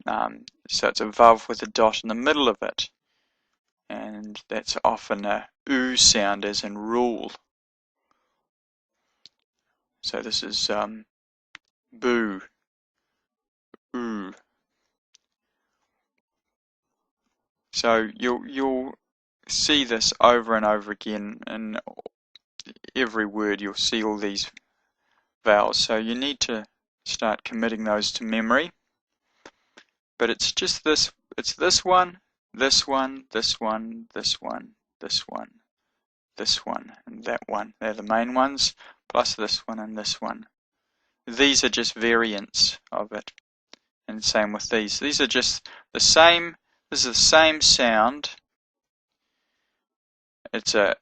So it's a vav with a dot in the middle of it. And that's often a u sound as in rule. So this is boo, oo. So you'll see this over and over again in every word. You'll see all these vowels. So you need to start committing those to memory. But it's just this. It's this one, this one, this one, this one, this one, this one, and that one. They're the main ones, plus this one and this one. These are just variants of it. And same with these. These are just the same. This is the same sound. It's a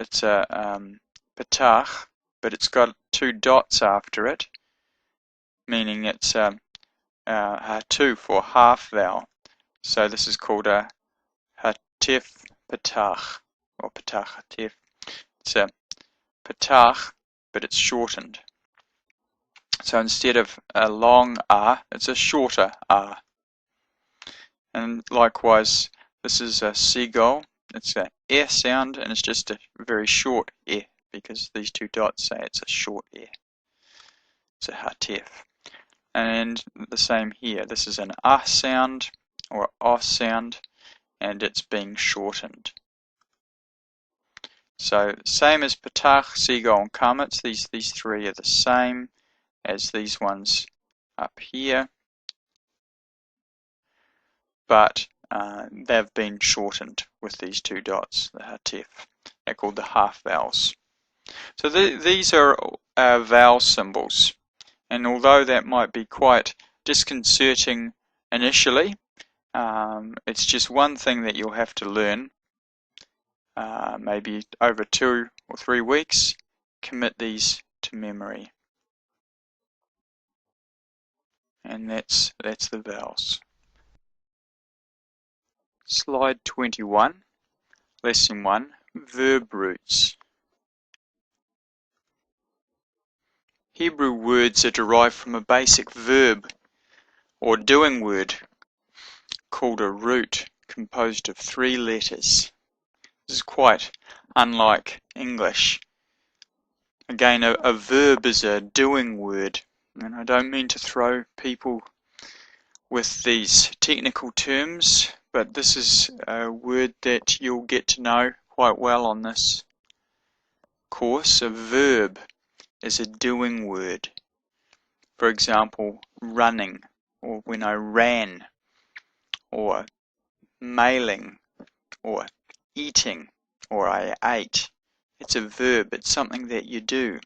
patach, but it's got two dots after it, meaning it's hatu for half vowel. So this is called a hatif patach, or patach hatif. It's a patach, but it's shortened. So instead of a long a, it's a shorter a. And likewise, this is a seagull. It's a sound, and it's just a very short because these two dots say it's a short It's a hatif. And the same here. This is an sound or sound, and it's being shortened. So same as patach, seagull, and kamits. These three are the same as these ones up here, but they've been shortened with these two dots, the hatif. They're called the half vowels. So these are vowel symbols, and although that might be quite disconcerting initially, it's just one thing that you'll have to learn. Maybe over 2 or 3 weeks, commit these to memory. and that's the vowels. Slide 21, Lesson 1, Verb Roots. Hebrew words are derived from a basic verb or doing word called a root composed of 3 letters. This is quite unlike English. Again, a verb is a doing word, and I don't mean to throw people with these technical terms, but this is a word that you'll get to know quite well on this course. A verb is a doing word. For example, running, or when I ran, or mailing, or eating, or I ate. It's a verb, it's something that you do.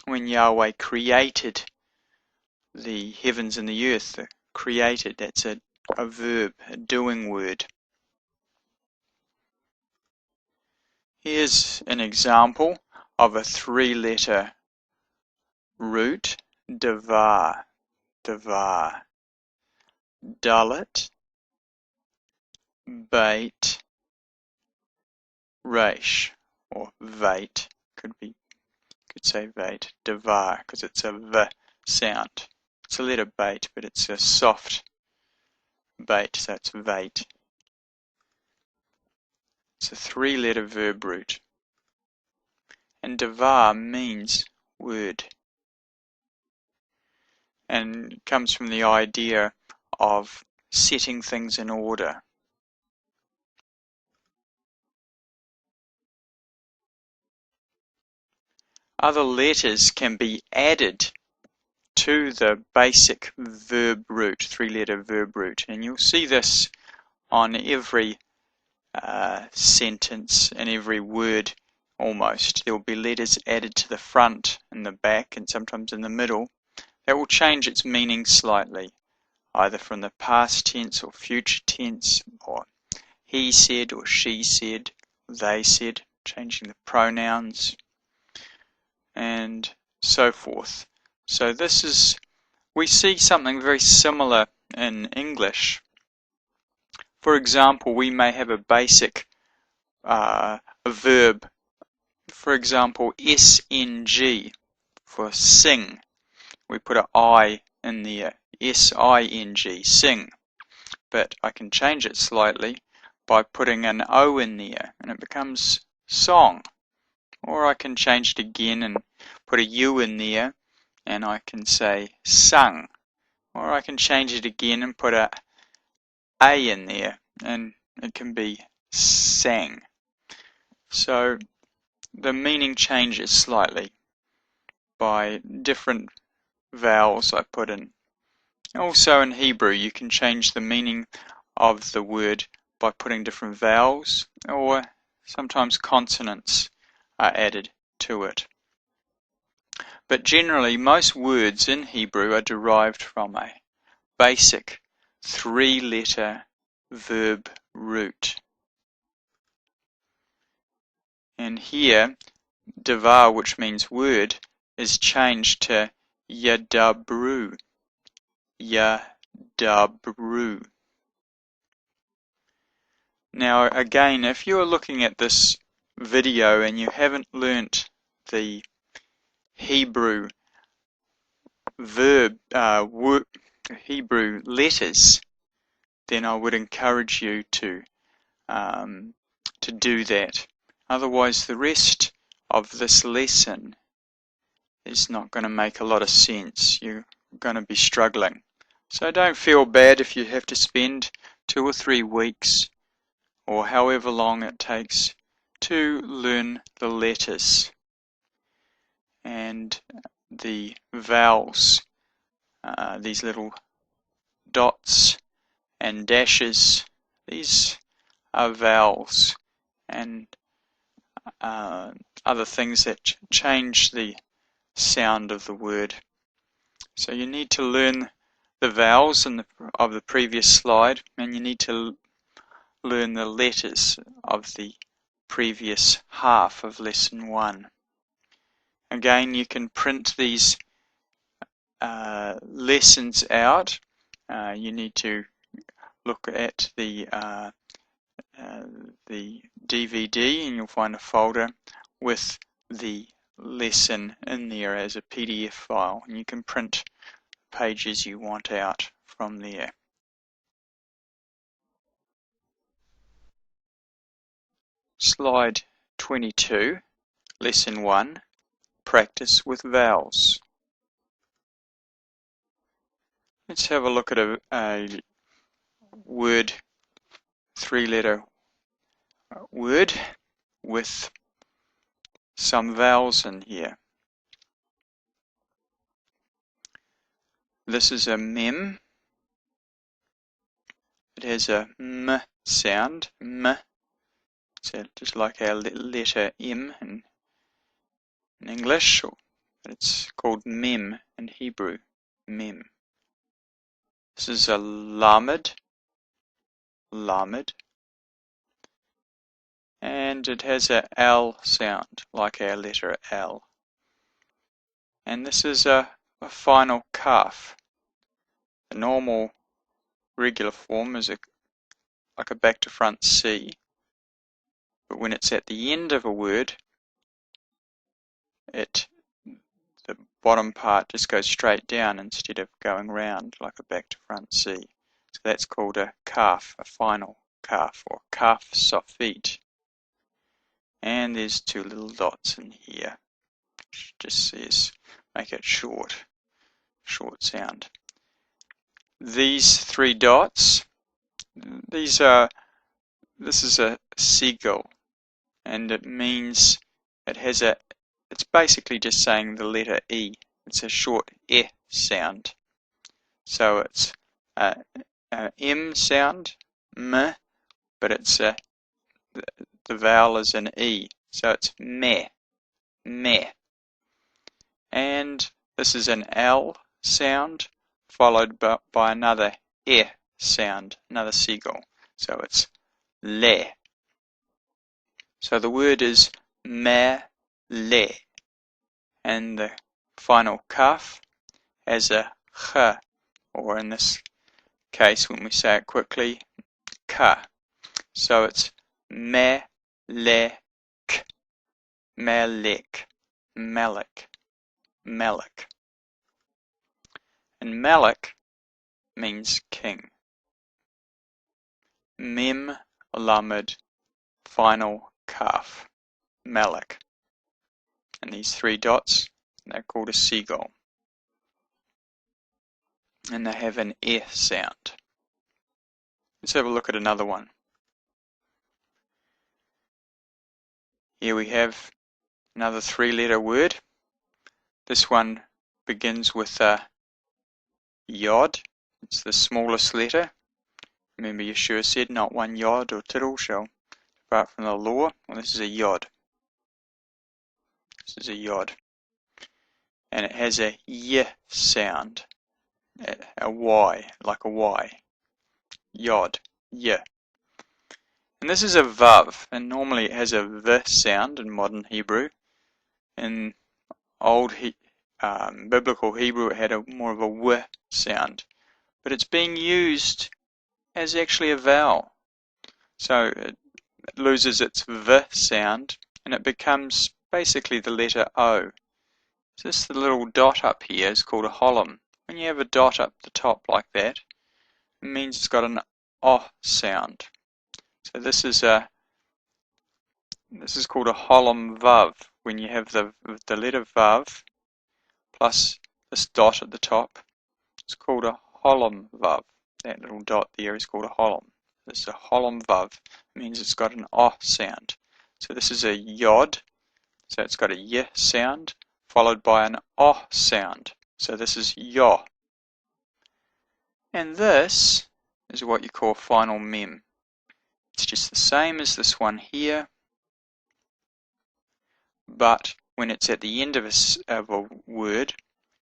When Yahweh created the heavens and the earth, created, that's a verb, a doing word. Here's an example of a 3-letter root, davar, davar, dalet, bait, resh, or vait, could say vait, davar, because it's a v sound. It's a letter bait, but it's a soft bait, so it's vait. It's a 3-letter verb root. And davar means word. And it comes from the idea of setting things in order. Other letters can be added to the basic verb root, 3-letter verb root, and you'll see this on every sentence and every word almost. There will be letters added to the front and the back and sometimes in the middle that will change its meaning slightly, either from the past tense or future tense, or he said or she said, they said, changing the pronouns, and so forth. So we see something very similar in English. For example, we may have a basic a verb, for example, SNG for sing. We put an I in there, SING, sing. But I can change it slightly by putting an O in there, and it becomes song. Or I can change it again and put a U in there, and I can say sung. Or I can change it again and put a in there, and it can be sang. So the meaning changes slightly by different vowels I put in. Also in Hebrew you can change the meaning of the word by putting different vowels, or sometimes consonants are added to it. But generally most words in Hebrew are derived from a basic 3-letter verb root. And here, davar, which means word, is changed to yadabru. Yadabru. Now again, if you are looking at this video and you haven't learnt the Hebrew Hebrew letters, then I would encourage you to do that. Otherwise, the rest of this lesson is not going to make a lot of sense. You're going to be struggling. So don't feel bad if you have to spend 2 or 3 weeks or however long it takes to learn the letters and the vowels, these little dots and dashes. These are vowels and other things that change the sound of the word. So you need to learn the vowels of the previous slide, and you need to learn the letters of the previous half of lesson 1. Again, you can print these lessons out, you need to look at the DVD, and you'll find a folder with the lesson in there as a PDF file, and you can print pages you want out from there. Slide 22, Lesson 1, Practice with Vowels. Let's have a look at a word, three-letter word with some vowels in here. This is a mem. It has a m sound, m. So just like our letter M in English, but it's called mem in Hebrew, mem. This is a lamed, lamed. And it has a L sound, like our letter L. And this is a final kaf. The normal regular form is like a back to front C. But when it's at the end of a word, the bottom part just goes straight down instead of going round like a back to front C. So that's called a kaf, a final kaf, or kaf sofit. And there's two little dots in here, which just says make it short sound. These three dots, this is a seagull, and it means it's basically just saying the letter E. It's a short E sound. So it's a M sound, M, but it's the vowel is an E. So it's me, me. And this is an L sound followed by another E sound, another seagull. So it's le. So the word is me, le. And the final kaf has a ch, or in this case, when we say it quickly, ka. So it's me, le, k, melek, melek, melek. And melek means king. Mem, lamed, final kaf, melek. And these three dots, they're called a seagull. And they have an E sound. Let's have a look at another one. Here we have another three-letter word. This one begins with a yod. It's the smallest letter. Remember Yeshua said not one yod or tittle shall depart from the law. Well, this is a yod. This is a yod. And it has a y sound. A y, like a y. Yod, y. And this is a vav, and normally it has a v sound in modern Hebrew. In old biblical Hebrew it had more of a w sound. But it's being used as actually a vowel. So it loses its v sound and it becomes basically the letter O. So this the little dot up here is called a holom. When you have a dot up the top like that, it means it's got an O sound. So this is called a holom vav. When you have the letter vav plus this dot at the top, it's called a holom vav. That little dot there is called a holom. This is a holom vav. It means it's got an O sound. So this is a yod. So it's got a y sound followed by an O sound. So this is yo. And this is what you call final mem. It's just the same as this one here, but when it's at the end of a word,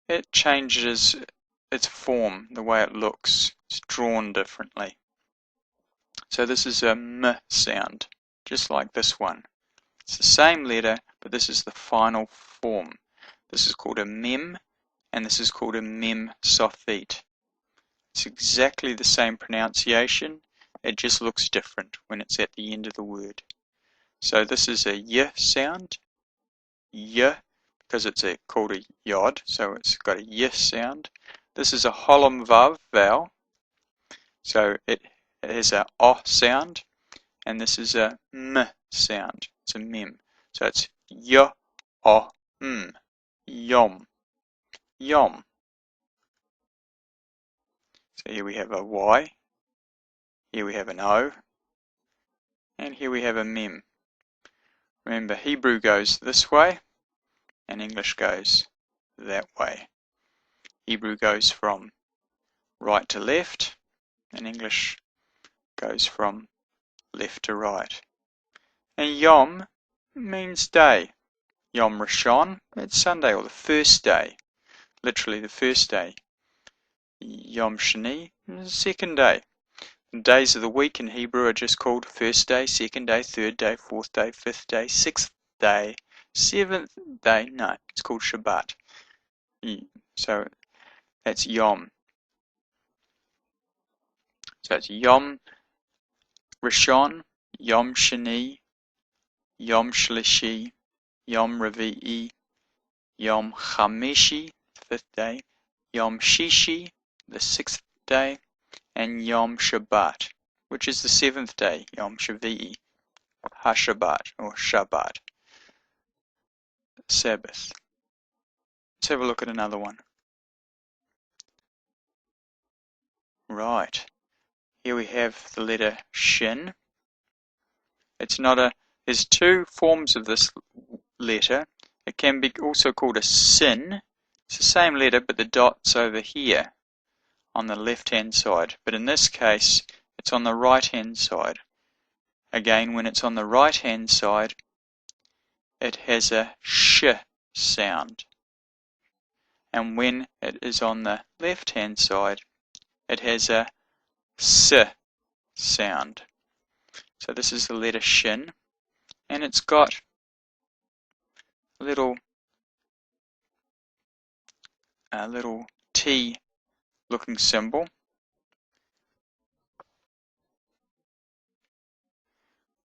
it changes its form, the way it looks. It's drawn differently. So this is a m sound, just like this one. It's the same letter, but this is the final form. This is called a mem, and this is called a mem sofit. It's exactly the same pronunciation, it just looks different when it's at the end of the word. So this is a y sound, y, because it's called a yod, so it's got a y sound. This is a holom vav vowel, so it has a o sound, and this is a m sound. It's a mem. So it's y, o, m, yom, yom. So here we have a y, here we have an o, and here we have a mem. Remember, Hebrew goes this way, and English goes that way. Hebrew goes from right to left, and English goes from left to right. And Yom means day. Yom Rishon, it's Sunday, or the first day. Literally the first day. Yom Shani, the second day. The days of the week in Hebrew are just called first day, second day, third day, fourth day, fifth day, sixth day, seventh day. No, it's called Shabbat. So that's Yom. So it's Yom Rishon, Yom Shani, Yom Shlishi, Yom Revi'i, Yom Chamishi, the fifth day, Yom Shishi, the sixth day, and Yom Shabbat, which is the seventh day, Yom Shavi'i, HaShabbat, or Shabbat, Sabbath. Let's have a look at another one. Right, here we have the letter Shin. It's not a, there's two forms of this letter. It can be also called a sin. It's the same letter, but the dot's over here on the left hand side. But in this case, it's on the right hand side. Again, when it's on the right hand side, it has a sh sound. And when it is on the left hand side, it has a s sound. So this is the letter Shin, and it's got a little T looking symbol,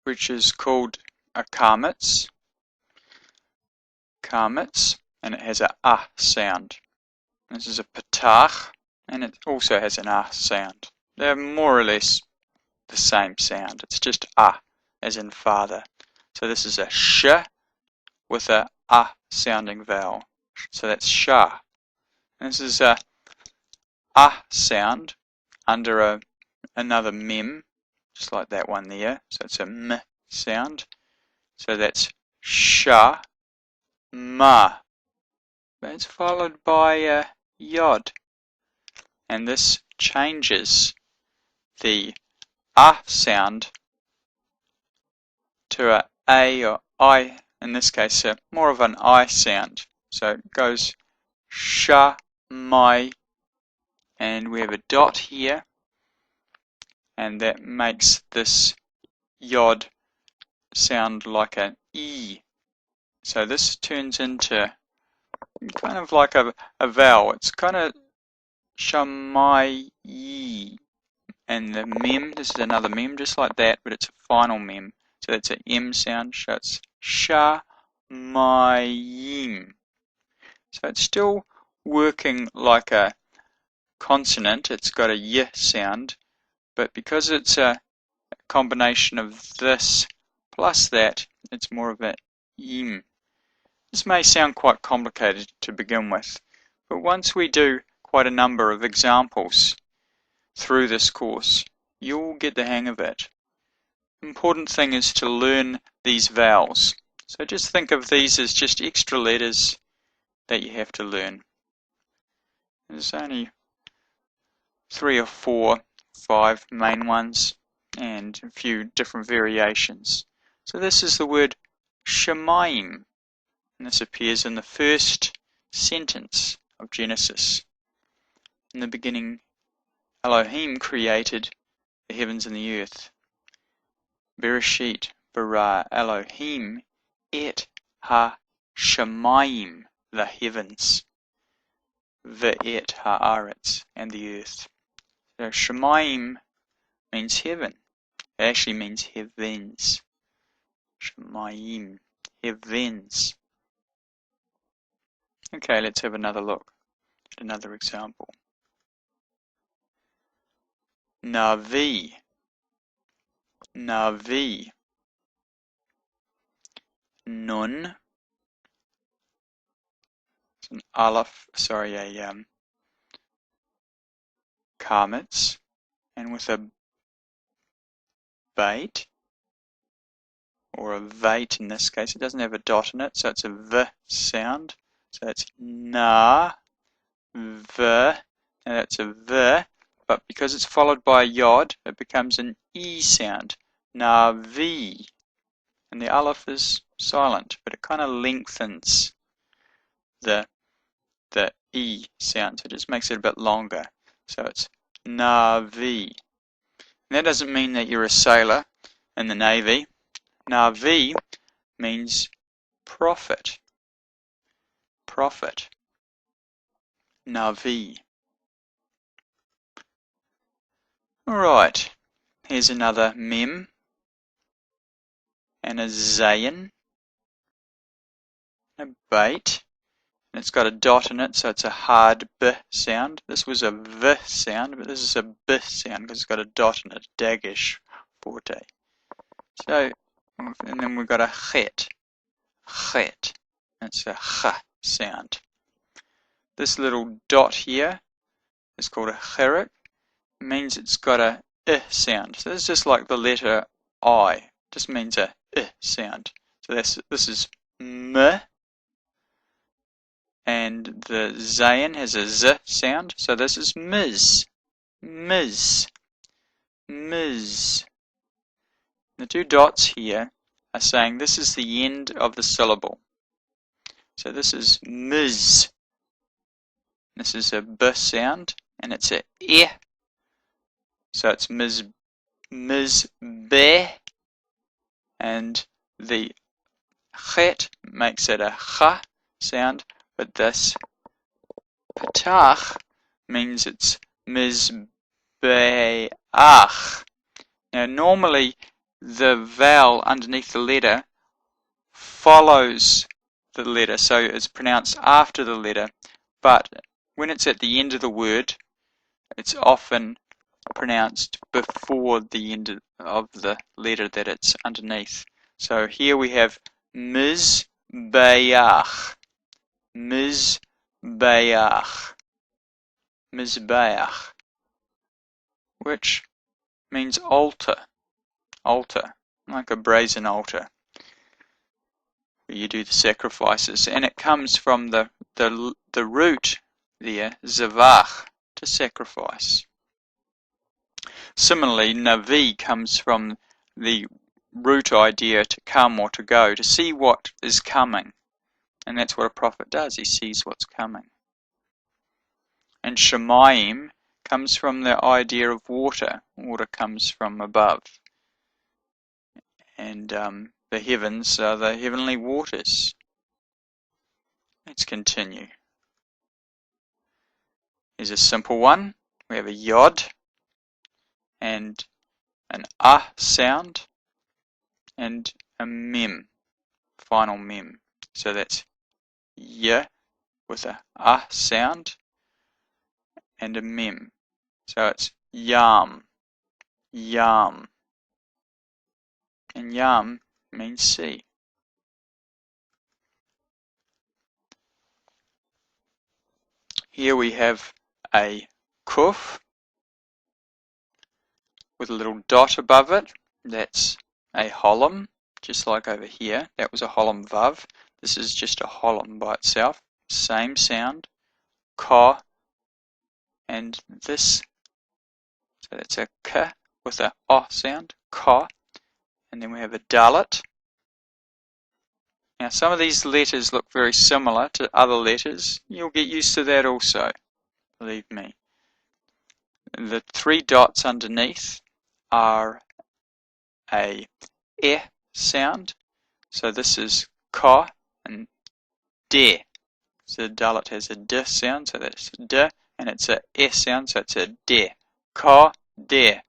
which is called a kametz, and it has a sound. This is a patach, and it also has an sound. They're more or less the same sound. It's just as in father. So this is a sh with a sounding vowel. So that's sha. And this is a sound under another mem, just like that one there. So it's a m sound. So that's sha, ma. That's followed by a yod. And this changes the sound to a or I, in this case more of an I sound. So it goes sha, mai, and we have a dot here, and that makes this yod sound like an E. So this turns into kind of like a vowel. It's kind of shamai, and the mem, this is another mem just like that, but it's a final mem. So that's an M sound, so it's shamayim. So it's still working like a consonant. It's got a y sound, but because it's a combination of this plus that, it's more of a im. This may sound quite complicated to begin with, but once we do quite a number of examples through this course, you'll get the hang of it. Important thing is to learn these vowels. So just think of these as just extra letters that you have to learn. There's only 3 or 4, 5 main ones, and a few different variations. So this is the word Shemayim, and this appears in the first sentence of Genesis. In the beginning, Elohim created the heavens and the earth. Bereshit bara Elohim et ha-shamayim, the heavens. ve'et ha'aretz, and the earth. So Shemayim means heaven. It actually means heavens. Shemayim, heavens. Okay, let's have another look at another example. Navi, Navi. Nun, it's an aleph, sorry, a kametz, and with a bait, or a vait in this case, it doesn't have a dot in it, so it's a v sound. So it's na, v, and that's a v, but because it's followed by a yod, it becomes an e sound, navi. And the aleph is silent, but it kind of lengthens the e sound, so it just makes it a bit longer. So it's Navi. And that doesn't mean that you're a sailor in the Navy. Navi means prophet. Prophet. Navi. Alright, here's another mem and a zayin, a bait. And it's got a dot in it, so it's a hard b sound. This was a v sound, but this is a b sound because it's got a dot in it, dagish forte. So, and then we've got a chet, chet. It's a ch sound. This little dot here is called a cherik. It means it's got a I sound. So it's just like the letter I. It just means a I sound. So this is m. And the zayin has a z sound, so this is miz, miz, miz. The two dots here are saying this is the end of the syllable. So this is miz. This is a b sound, and it's a e. So it's miz, be, and the chet makes it a ch sound. But this patach means it's mizbeach. Now normally the vowel underneath the letter follows the letter, so it's pronounced after the letter, but when it's at the end of the word, it's often pronounced before the end of the letter that it's underneath. So here we have mizbeach. Mizbeach, Mizbeach, which means altar, altar, like a brazen altar, where you do the sacrifices, and it comes from the root there, zavach, to sacrifice. Similarly, navi comes from the root idea to come or to go, to see what is coming. And that's what a prophet does, he sees what's coming. And Shemayim comes from the idea of water. Water comes from above. And the heavens are the heavenly waters. Let's continue. Here's a simple one. We have a yod and an sound and a mem, final mem. So that's y with a sound and a mem. So it's yam, yam. And yam means sea. Here we have a kuf with a little dot above it. That's a holum, just like over here. That was a holum vav. This is just a holum by itself. Same sound. Ka. And this. So that's a k with a o sound. Ka. And then we have a dalet. Now some of these letters look very similar to other letters. You'll get used to that also, believe me. The three dots underneath are a sound. So this is ka and de. So dalet has a d sound, so that's d, and it's a s sound, so it's a de. Ka de,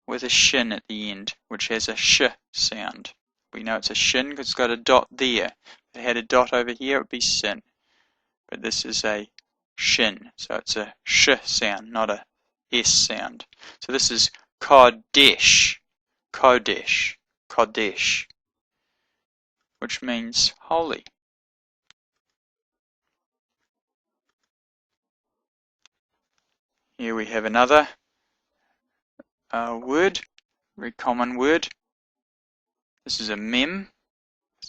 with a shin at the end, which has a sh sound. We know it's a shin because it's got a dot there. If it had a dot over here, it would be sin. But this is a shin, so it's a sh sound, not a s sound. So this is Kodesh, Kodesh, Kodesh, which means holy. Here we have another word, very common word. This is a mem,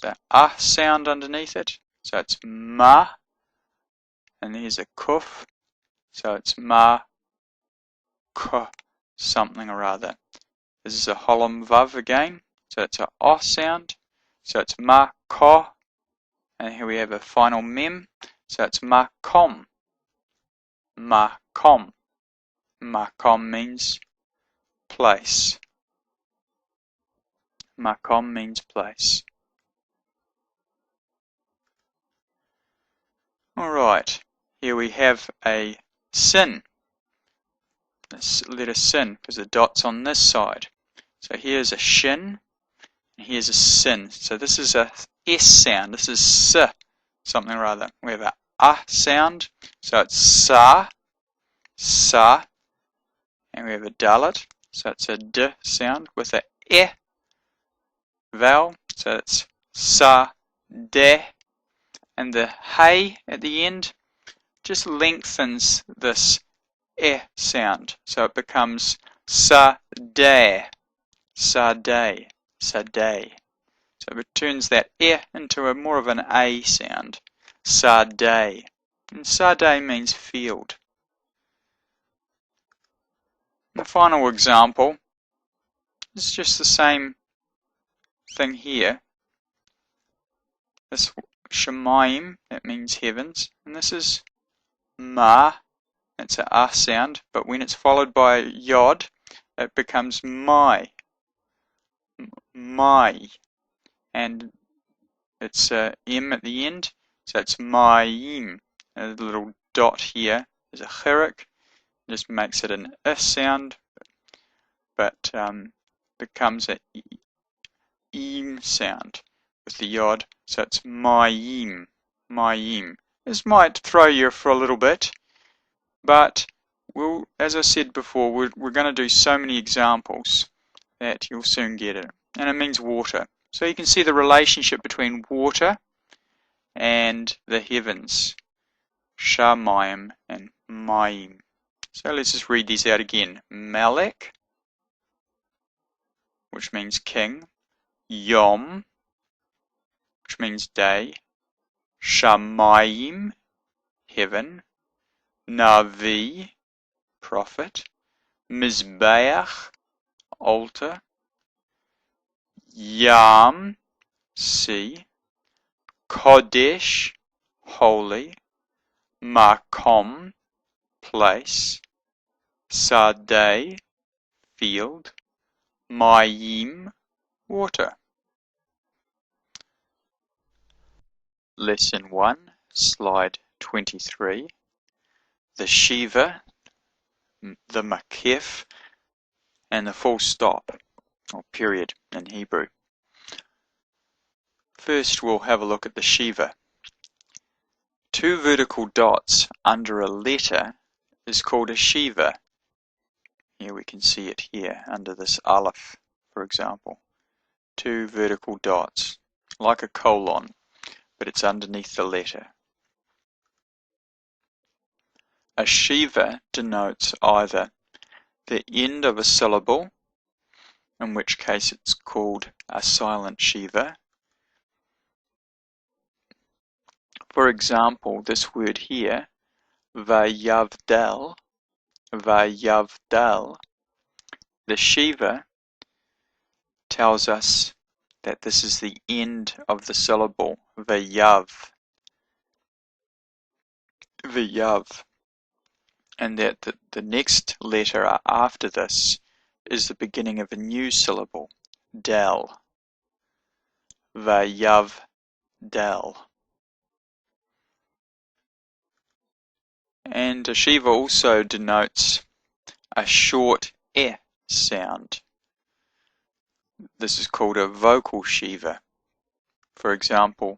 the sound underneath it, so it's ma, and here's a kuf, so it's ma, k, something or other. This is a holom vav again, so it's a o sound, so it's ma, ko, and here we have a final mem, so it's ma, kom, ma, kom. Makom means place. Makom means place. Alright, here we have a sin. This letter sin, because the dot's on this side. So here's a shin, and here's a sin. So this is a S sound, this is S, something or other. We have a sound, so it's sa, sa, and we have a dalet, so it's a d sound with a e vowel, so it's sa, de, and the hey at the end just lengthens this e sound, so it becomes sa, de, sa, de, sa, de. So it turns that e into more of an a sound, sa, de. And sa, de means field. The final example is just the same thing here. This Shemayim, that means heavens, and this is ma, it's a sound, but when it's followed by yod, it becomes my, and it's a m at the end, so it's mayim. A little dot here is a chirik, just makes it an sound, but becomes a im sound with the yod, so it's mayim, mayim. This might throw you for a little bit, but as I said before, we're going to do so many examples that you'll soon get it. And it means water. So you can see the relationship between water and the heavens, Shamayim and Mayim. So let's just read these out again. Melech, which means king. Yom, which means day. Shamayim, heaven. Navi, prophet. Mizbeach, altar. Yam, sea. Kodesh, holy. Makom, place. Sadeh, field. Mayim, water. Lesson 1, slide 23. The Shiva, the Makif, and the full stop, or period in Hebrew. First we'll have a look at the Shiva. Two vertical dots under a letter is called a Shiva. Here we can see it here under this Aleph, for example. Two vertical dots, like a colon, but it's underneath the letter. A Shiva denotes either the end of a syllable, in which case it's called a silent Shiva. For example, this word here, Vayavdal, Vayavdal, the Shiva tells us that this is the end of the syllable, Vayav, Vayav, and that the next letter after this is the beginning of a new syllable, Dal, Vayav, Dal. And a shiva also denotes a short eh sound. This is called a vocal shiva. For example,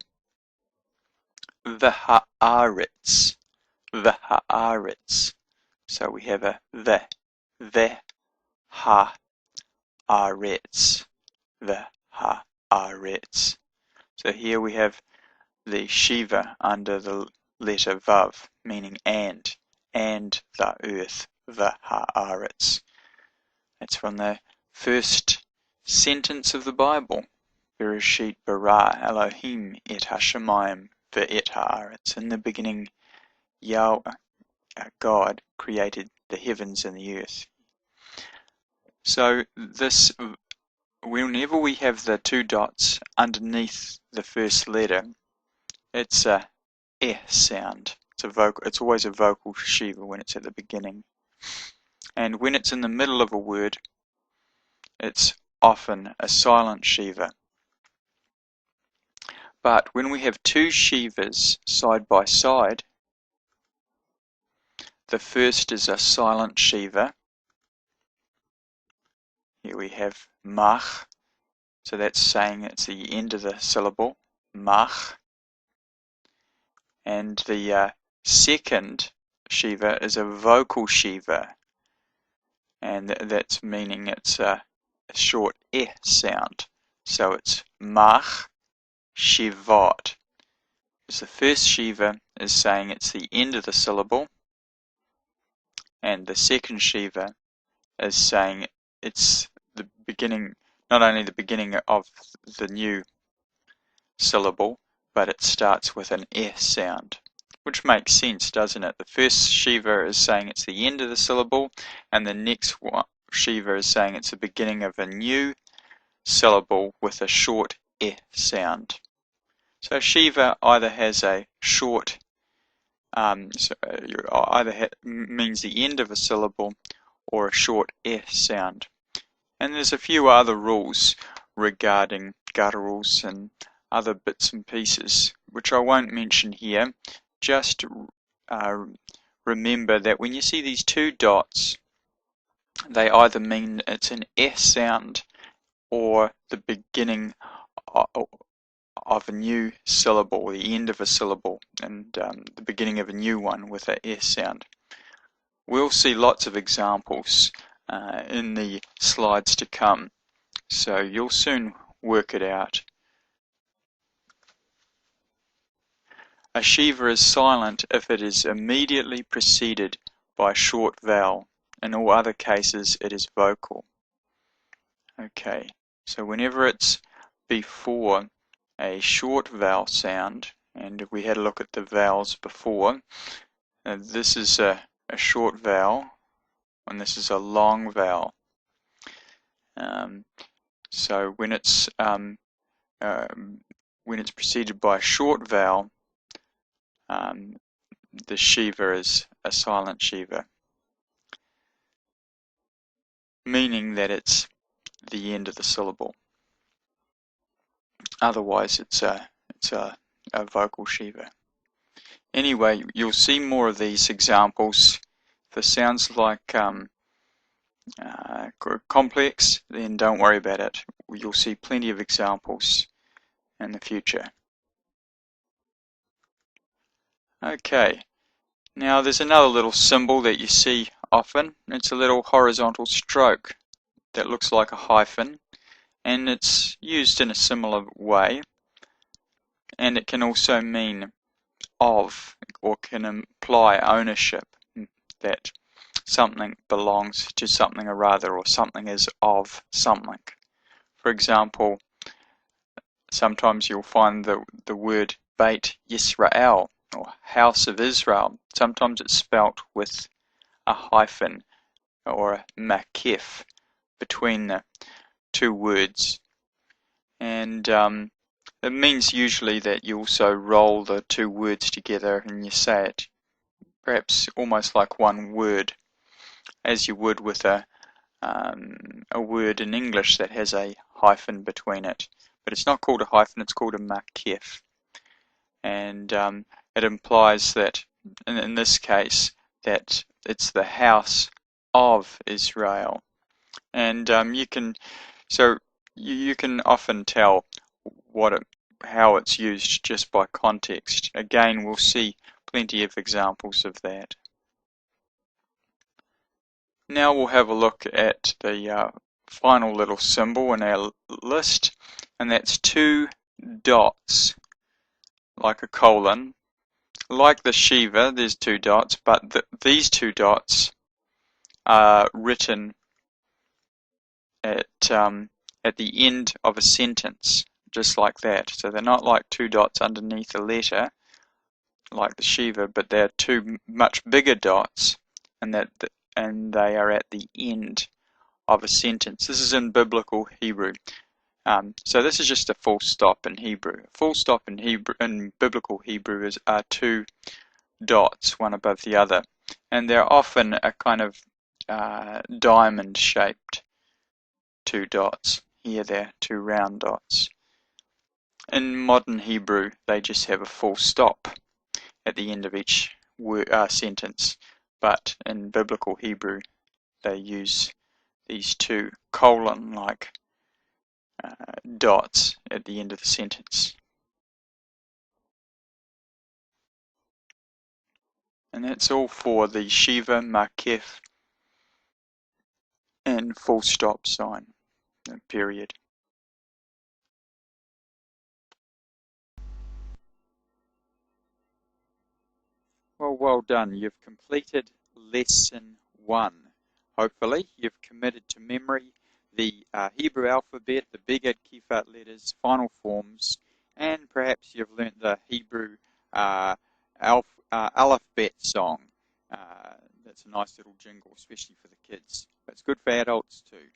the haaretz, the haaretz. So we have a the haaretz, the haaretz. So here we have the shiva under the letter vav, meaning and the earth, the haaretz. That's from the first sentence of the Bible. Bereshit bara Elohim et hashamayim ve'et haaretz. In the beginning, Yahweh, God, created the heavens and the earth. So this, whenever we have the two dots underneath the first letter, it's a eh sound. It's always a vocal shiva when it's at the beginning. And when it's in the middle of a word, it's often a silent shiva. But when we have two shivas side by side, the first is a silent shiva. Here we have mach, so that's saying it's the end of the syllable, mach. And the second shiva is a vocal shiva, and that's meaning it's a short eh sound. So it's mach shivot. Because the first shiva is saying it's the end of the syllable, and the second shiva is saying it's the beginning, not only the beginning of the new syllable, but it starts with an eh sound, which makes sense, doesn't it? The first shiva is saying it's the end of the syllable, and the next shiva is saying it's the beginning of a new syllable with a short eh sound. So shiva either has a short, means the end of a syllable, or a short eh sound. And there's a few other rules regarding gutturals and other bits and pieces, which I won't mention here. Just remember that when you see these two dots, they either mean it's an eh sound or the beginning of a new syllable, or the end of a syllable, and the beginning of a new one with an eh sound. We'll see lots of examples in the slides to come, so you'll soon work it out. A shiva is silent if it is immediately preceded by a short vowel. In all other cases, it is vocal. Okay, so whenever it's before a short vowel sound, and if we had a look at the vowels before, this is a short vowel, and this is a long vowel. So when it's preceded by a short vowel, the shiva is a silent shiva, meaning that it's the end of the syllable. Otherwise, it's a vocal shiva. Anyway, you'll see more of these examples. If it sounds like complex, then don't worry about it. You'll see plenty of examples in the future. Okay, now there's another little symbol that you see often. It's a little horizontal stroke that looks like a hyphen, and it's used in a similar way, and it can also mean of, or can imply ownership, that something belongs to something or other, or something is of something. For example, sometimes you'll find the word Beit Yisrael, or House of Israel. Sometimes it's spelt with a hyphen or a makif between the two words, and it means usually that you also roll the two words together and you say it perhaps almost like one word, as you would with a word in English that has a hyphen between it. But it's not called a hyphen, it's called a makif, and it implies that in this case that it's the house of Israel. And you can often tell how it's used just by context. Again, we'll see plenty of examples of that. Now we'll have a look at the final little symbol in our list, and that's two dots, like a colon. Like the Shiva, there's two dots, but these two dots are written at the end of a sentence, just like that. So they're not like two dots underneath a letter, like the Shiva, but they're two much bigger dots, and they are at the end of a sentence. This is in biblical Hebrew. So this is just a full stop in Hebrew. A full stop in biblical Hebrew are two dots, one above the other, and they're often a kind of diamond-shaped two dots. Here they're two round dots. In modern Hebrew, they just have a full stop at the end of each sentence, but in biblical Hebrew, they use these two colon-like dots at the end of the sentence. And that's all for the Shiva, Makef, and full stop sign, period. Well done. You've completed lesson 1. Hopefully, you've committed to memory the Hebrew alphabet, the Beged Kifat letters, final forms, and perhaps you've learnt the Hebrew alphabet song. That's a nice little jingle, especially for the kids. But it's good for adults too.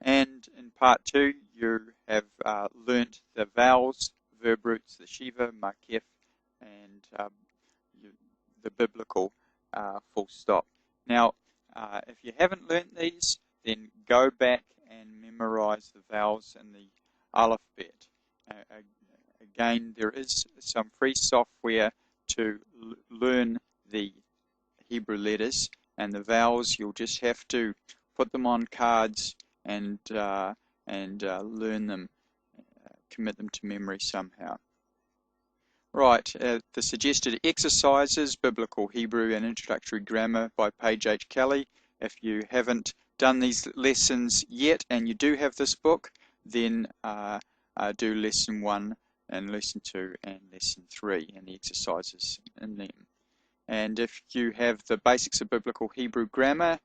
And in part 2, you have learnt the vowels, verb roots, the Shiva, Makef, and the biblical full stop. Now, if you haven't learnt these, then go back and memorize the vowels in the alphabet. Again, there is some free software to learn the Hebrew letters, and the vowels you'll just have to put them on cards and learn them, commit them to memory somehow. Right, the suggested exercises, Biblical Hebrew and Introductory Grammar by Paige H. Kelly. If you haven't done these lessons yet and you do have this book, then do lesson 1 and lesson 2 and lesson 3 and the exercises in them. And if you have the Basics of Biblical Hebrew Grammar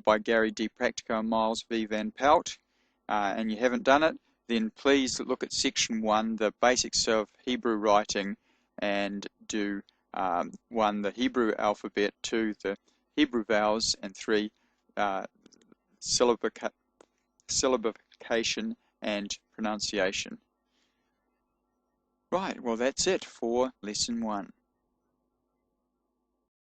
by Gary D. Practico and Miles V. Van Pelt, and you haven't done it, then please look at section 1, the Basics of Hebrew Writing, and do 1, the Hebrew alphabet, 2, the Hebrew vowels, and 3, syllabification and pronunciation. Right, well that's it for lesson 1.